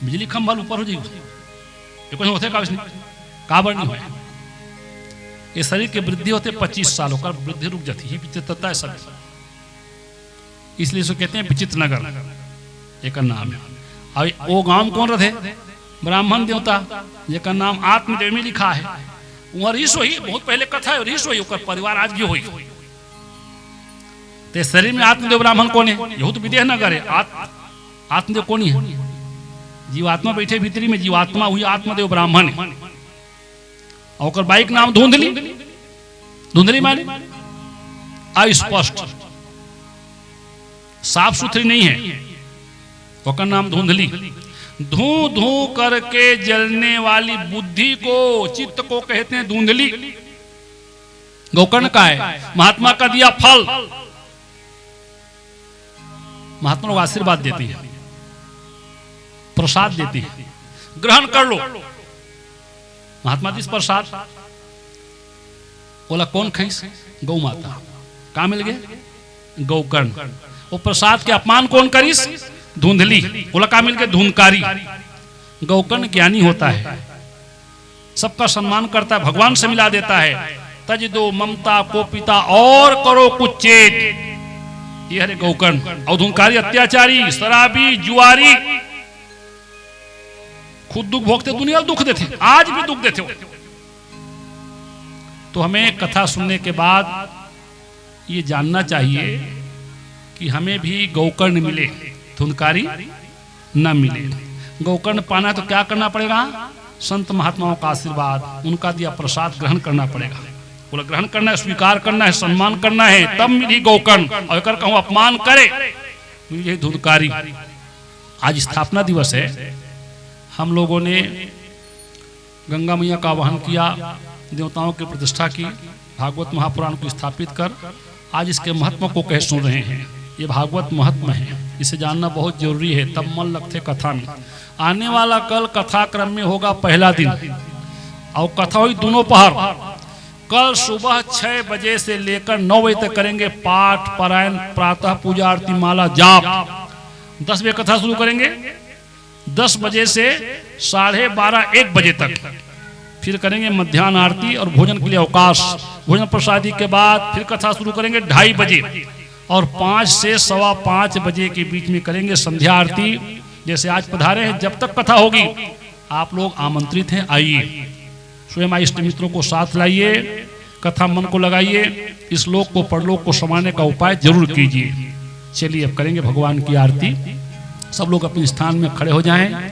बिजली खंभा ऊपर हो जाइए, ये कुछ होते काबर नहीं हुए। ये शरीर के वृद्धि होते 25 साल होकर वृद्धि रुक जाती है, विचित्रता है सब। इसलिए इसको कहते हैं विचित्र नगर, एक नाम है। और वो गांव कौन रहे? ब्राह्मण देवता, जेकर नाम आत्मदेव में लिखा है। वहाँ ऋष हुई, बहुत पहले कथा है, ऋष हुई, परिवार आज भी हुई। ते शरीर में आत्मदेव ब्राह्मण कौन है? यहू तो विदेह नगर है। आत्मदेव कौन है? जीवात्मा बैठे भीतरी में, जीवात्मा हुई आत्मदेव ब्राह्मण है। और बाइक नाम धुंधली, धुंधली माने अस्पष्ट, साफ सुथरी नहीं है, उसका नाम धुंधली। धू धू करके जलने वाली बुद्धि को, चित्त को कहते हैं धुंधली। गोकर्ण का है, महात्मा का दिया फल, महात्मा लोग आशीर्वाद देती है, प्रसाद देती है, ग्रहण कर लो। महात्मा जी प्रसाद बोला कौन खैस? गौ माता। कहा मिल गए? गौकर्ण। वो प्रसाद के अपमान कौन करीस? धुंधली। बोला कहा मिल गए? धुंधकारी। गौकर्ण ज्ञानी होता है, सबका सम्मान करता है, भगवान से मिला देता है। तज दो ममता को पिता और करो कुछ चेत, ये है गौकर्ण। और धुंधकारी अत्याचारी, शराबी, जुआरी, खुद दुख भोगते, दुनिया दुख देते, आज भी दुख देते हो। तो हमें कथा सुनने के बाद ये जानना चाहिए कि हमें भी गौकर्ण मिले, धुंधकारी न मिले। गौकर्ण पाना तो क्या करना पड़ेगा? संत महात्माओं का आशीर्वाद, उनका दिया प्रसाद ग्रहण करना पड़ेगा। बोला ग्रहण करना है, स्वीकार करना है, सम्मान करना है, तब मिली गौकर्ण। और अगर कहूं अपमान करे मिली धुंधकारी। आज स्थापना दिवस है, हम लोगों ने गंगा मैया का आवाहन किया, देवताओं की प्रतिष्ठा की, भागवत महापुराण को स्थापित कर आज इसके महत्व को कह सुन रहे हैं। ये भागवत महत्व है, इसे जानना बहुत जरूरी है, तब मन लगते कथा में। आने वाला कल कथा क्रम में होगा पहला दिन, और कथा हुई दोनों पहर। कल सुबह 6 बजे से लेकर 9 बजे तक करेंगे पाठ पारायण, प्रातः पूजा, आरती, माला, जाप। 10 बजे कथा शुरू करेंगे, 10 बजे से 12:30-1 बजे तक फिर करेंगे मध्याह्न आरती और भोजन के लिए अवकाश। भोजन प्रसादी के बाद फिर कथा शुरू करेंगे 2:30 बजे, और 5 से 5:15 बजे के बीच में करेंगे संध्या आरती। जैसे आज पधारे हैं, जब तक कथा होगी आप लोग आमंत्रित हैं, आइए। स्वयं इष्ट मित्रों को साथ लाइए, कथा मन को लगाइए, इस लोक को परलोक को समाने का उपाय जरूर कीजिए। चलिए अब करेंगे भगवान की आरती। सब लोग अपने स्थान में खड़े हो जाएं,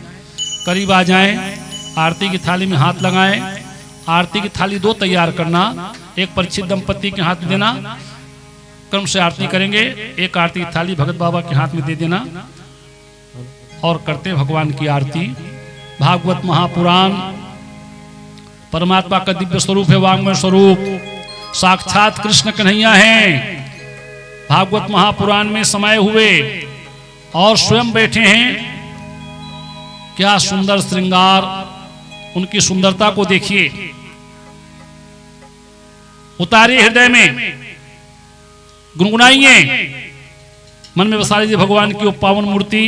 करीब आ जाएं, आरती की थाली में हाथ लगाएं। आरती की थाली 2 तैयार करना, एक परिचित दंपति के हाथ में देना, क्रम से आरती करेंगे। एक आरती की थाली भगत बाबा के हाथ में दे देना, और करते हैं भगवान की आरती। भागवत महापुराण परमात्मा का दिव्य स्वरूप है, वांग्मय स्वरूप, साक्षात कृष्ण कन्हैया हैं। भागवत महापुराण में समाये हुए और स्वयं बैठे हैं। क्या सुंदर श्रृंगार, उनकी सुंदरता को देखिए। उतारिए हृदय में, गुनगुनाइए, मन में बसा लीजिए भगवान की वो पावन मूर्ति,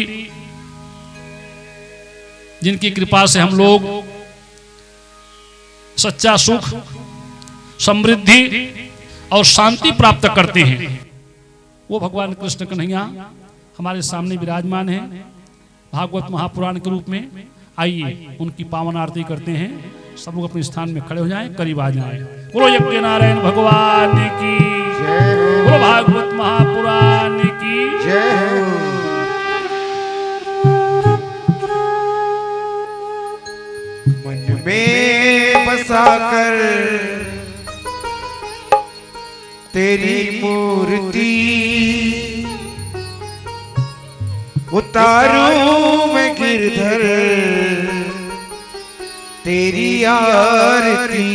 जिनकी कृपा से हम लोग सच्चा सुख, समृद्धि और शांति प्राप्त करते हैं। वो भगवान कृष्ण कन्हैया हमारे सामने विराजमान है भागवत महापुराण के रूप में। आइए उनकी पावन आरती करते हैं। सब लोग अपने स्थान में खड़े हो जाएं, करीब आ जाएं। बोलो यज्ञ नारायण भगवान की जय हो। बोलो भागवत महापुराण की जय हो। मन में बसाकर तेरी मूर्ति उतारूं मैं गिरधर तेरी आरती।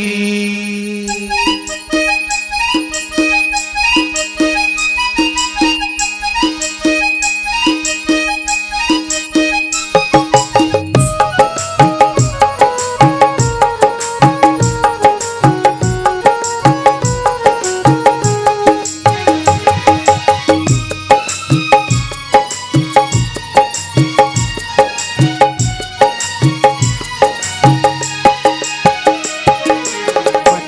मन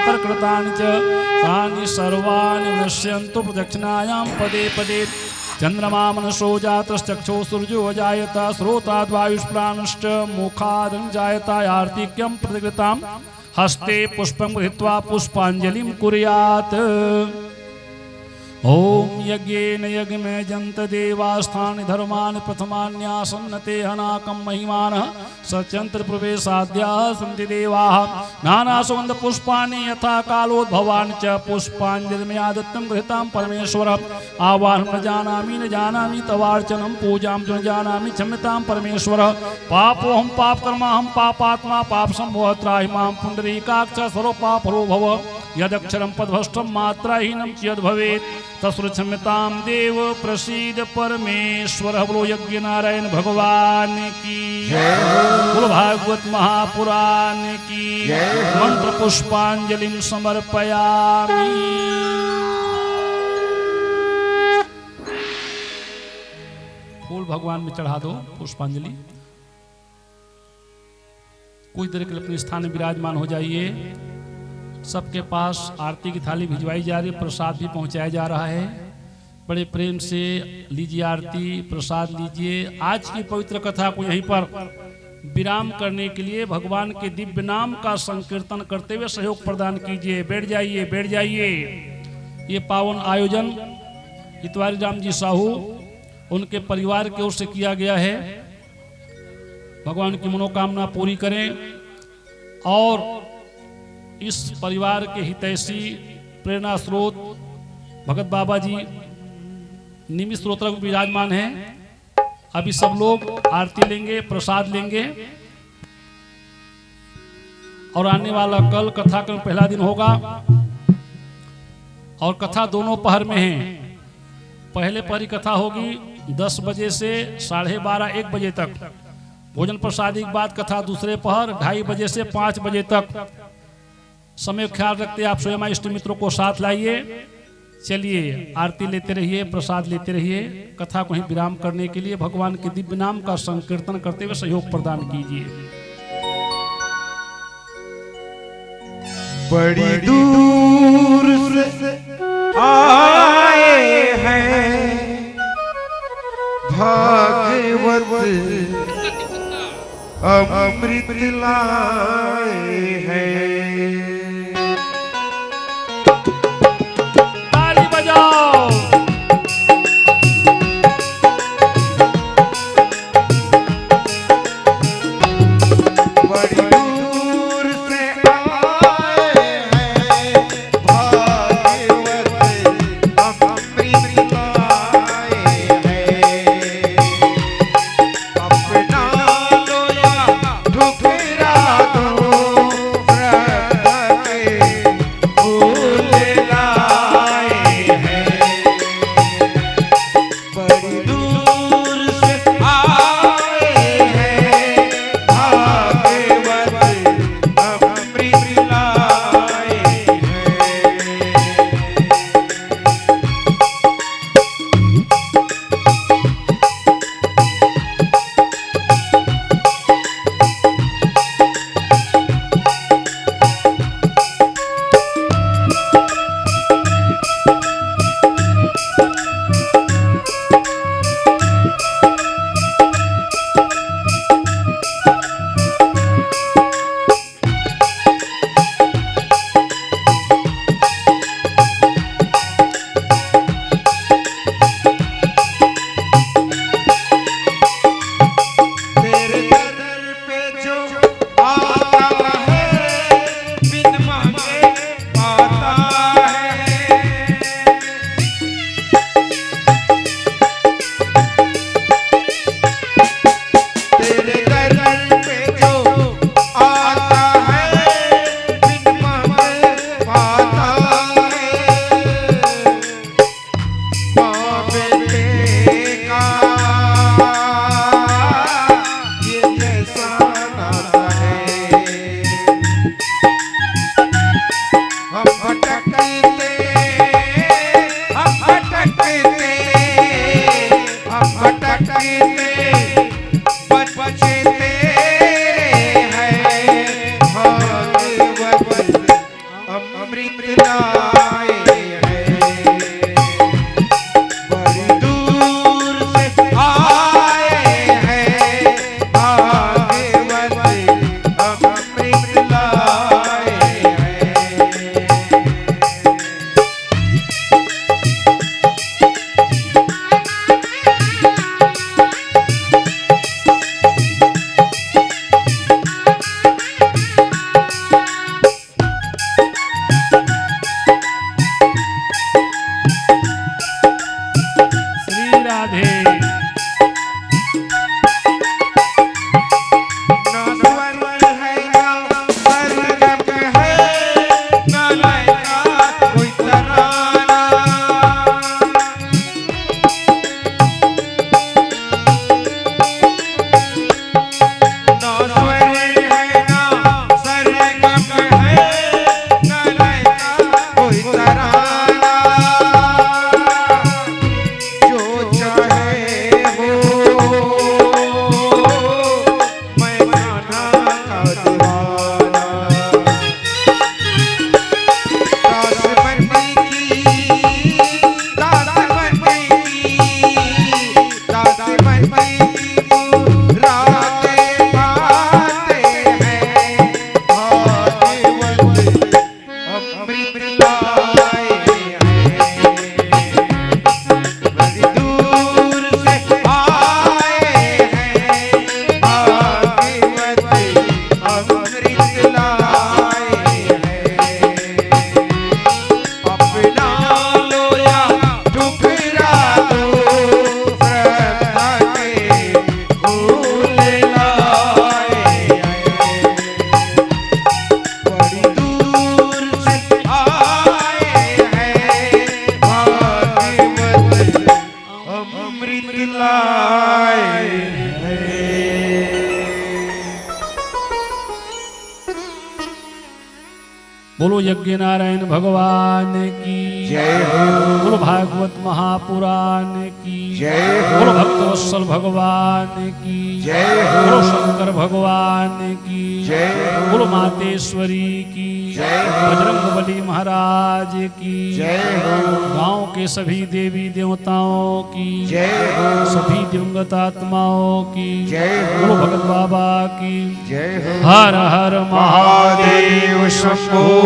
प्रकृतानि च तानि सर्वाणि नश्यन्तु प्रदक्षिणायां पदे पदे चंद्रमा मनसो जातश्चक्षो सूर्यो जायत श्रोताद्वायुष्प्राणश्च मुखादं जायत आर्तिक्यं प्रतिकृतां हस्ते पुष्पं गृहीत्वा पुष्पाञ्जलिं कुर्यात्। ओम यज्ञेन यज्ञमे जंत देवास्थानि धर्मानि प्रथमान्यासन्नते हनाकं महिमानः सचंत्र प्रवेशाद्याः सन्ति देवाः नानासुगन्ध पुष्पाणि यथा कालोद्भवानि च पुष्पाञ्जलिर्मयादत्तं गृहीतां परमेश्वर आवाहनं न जानामि तवार्चनं पूजां च न जानामि क्षम्यतां परमेश्वर पापोऽहं पापकर्माहं पापात्मा पापसम्भवः त्राहि मां पुण्डरीकाक्ष सर्वपापरो भव यदक्षरं पदभ्रष्टं मात्राहीनं चेद् भवेत् तस्मै क्षम्यतां देव प्रसीद परमेश्वर। बोलो यज्ञ नारायण भगवान की बोलो भागवत महापुराण की मंत्र पुष्पांजलिं समर्पयामि। फूल भगवान में चढ़ा दो पुष्पांजलि। कुछ देर के लिए अपने स्थान में विराजमान हो जाइए। सबके पास आरती की थाली भिजवाई जा रही है, प्रसाद भी पहुंचाया जा रहा है। बड़े प्रेम से लीजिए आरती, प्रसाद लीजिए। आज की पवित्र कथा को यहीं पर विराम करने के लिए भगवान के दिव्य नाम का संकीर्तन करते हुए सहयोग प्रदान कीजिए। बैठ जाइए, बैठ जाइए। ये पावन आयोजन इतवारी राम जी साहू उनके परिवार की ओर से किया गया है। भगवान की मनोकामना पूरी करें और इस परिवार के हितैषी प्रेरणा स्रोत भगत बाबा जी निमित्त स्रोत्र विराजमान हैं। अभी सब लोग आरती लेंगे, प्रसाद लेंगे और आने वाला कल कथा का पहला दिन होगा और कथा दोनों पहर में है। पहले पहर की कथा होगी 10 बजे से 12:30 1 बजे तक। भोजन प्रसादी के बाद कथा दूसरे पहर 2:30 बजे से 5 बजे तक। समय ख्याल रखते आप स्वयं इष्ट मित्रों को साथ लाइए। चलिए आरती लेते रहिए, प्रसाद लेते रहिए। कथा को ही विराम करने के लिए भगवान के दिव्य नाम का संकीर्तन करते हुए सहयोग प्रदान कीजिए। बड़ी दूर से आए हैं भागवत अमृत लाए हैं। बोलो यज्ञ नारायण भगवान की जय हो। बोलो भागवत महापुराण की जय हो। बोलो भक्तवत्सल भगवान की जय हो। बोलो शंकर भगवान की जय हो। बोलो मातेश्वरी की जय हो। बजरंग बली महाराज की जय हो। गांव के सभी देवी देवताओं की जय हो। सभी दिवंगत आत्माओं की जय हो। बोलो भगत बाबा की जय हो। हर हर महादेव महादेव शंभो।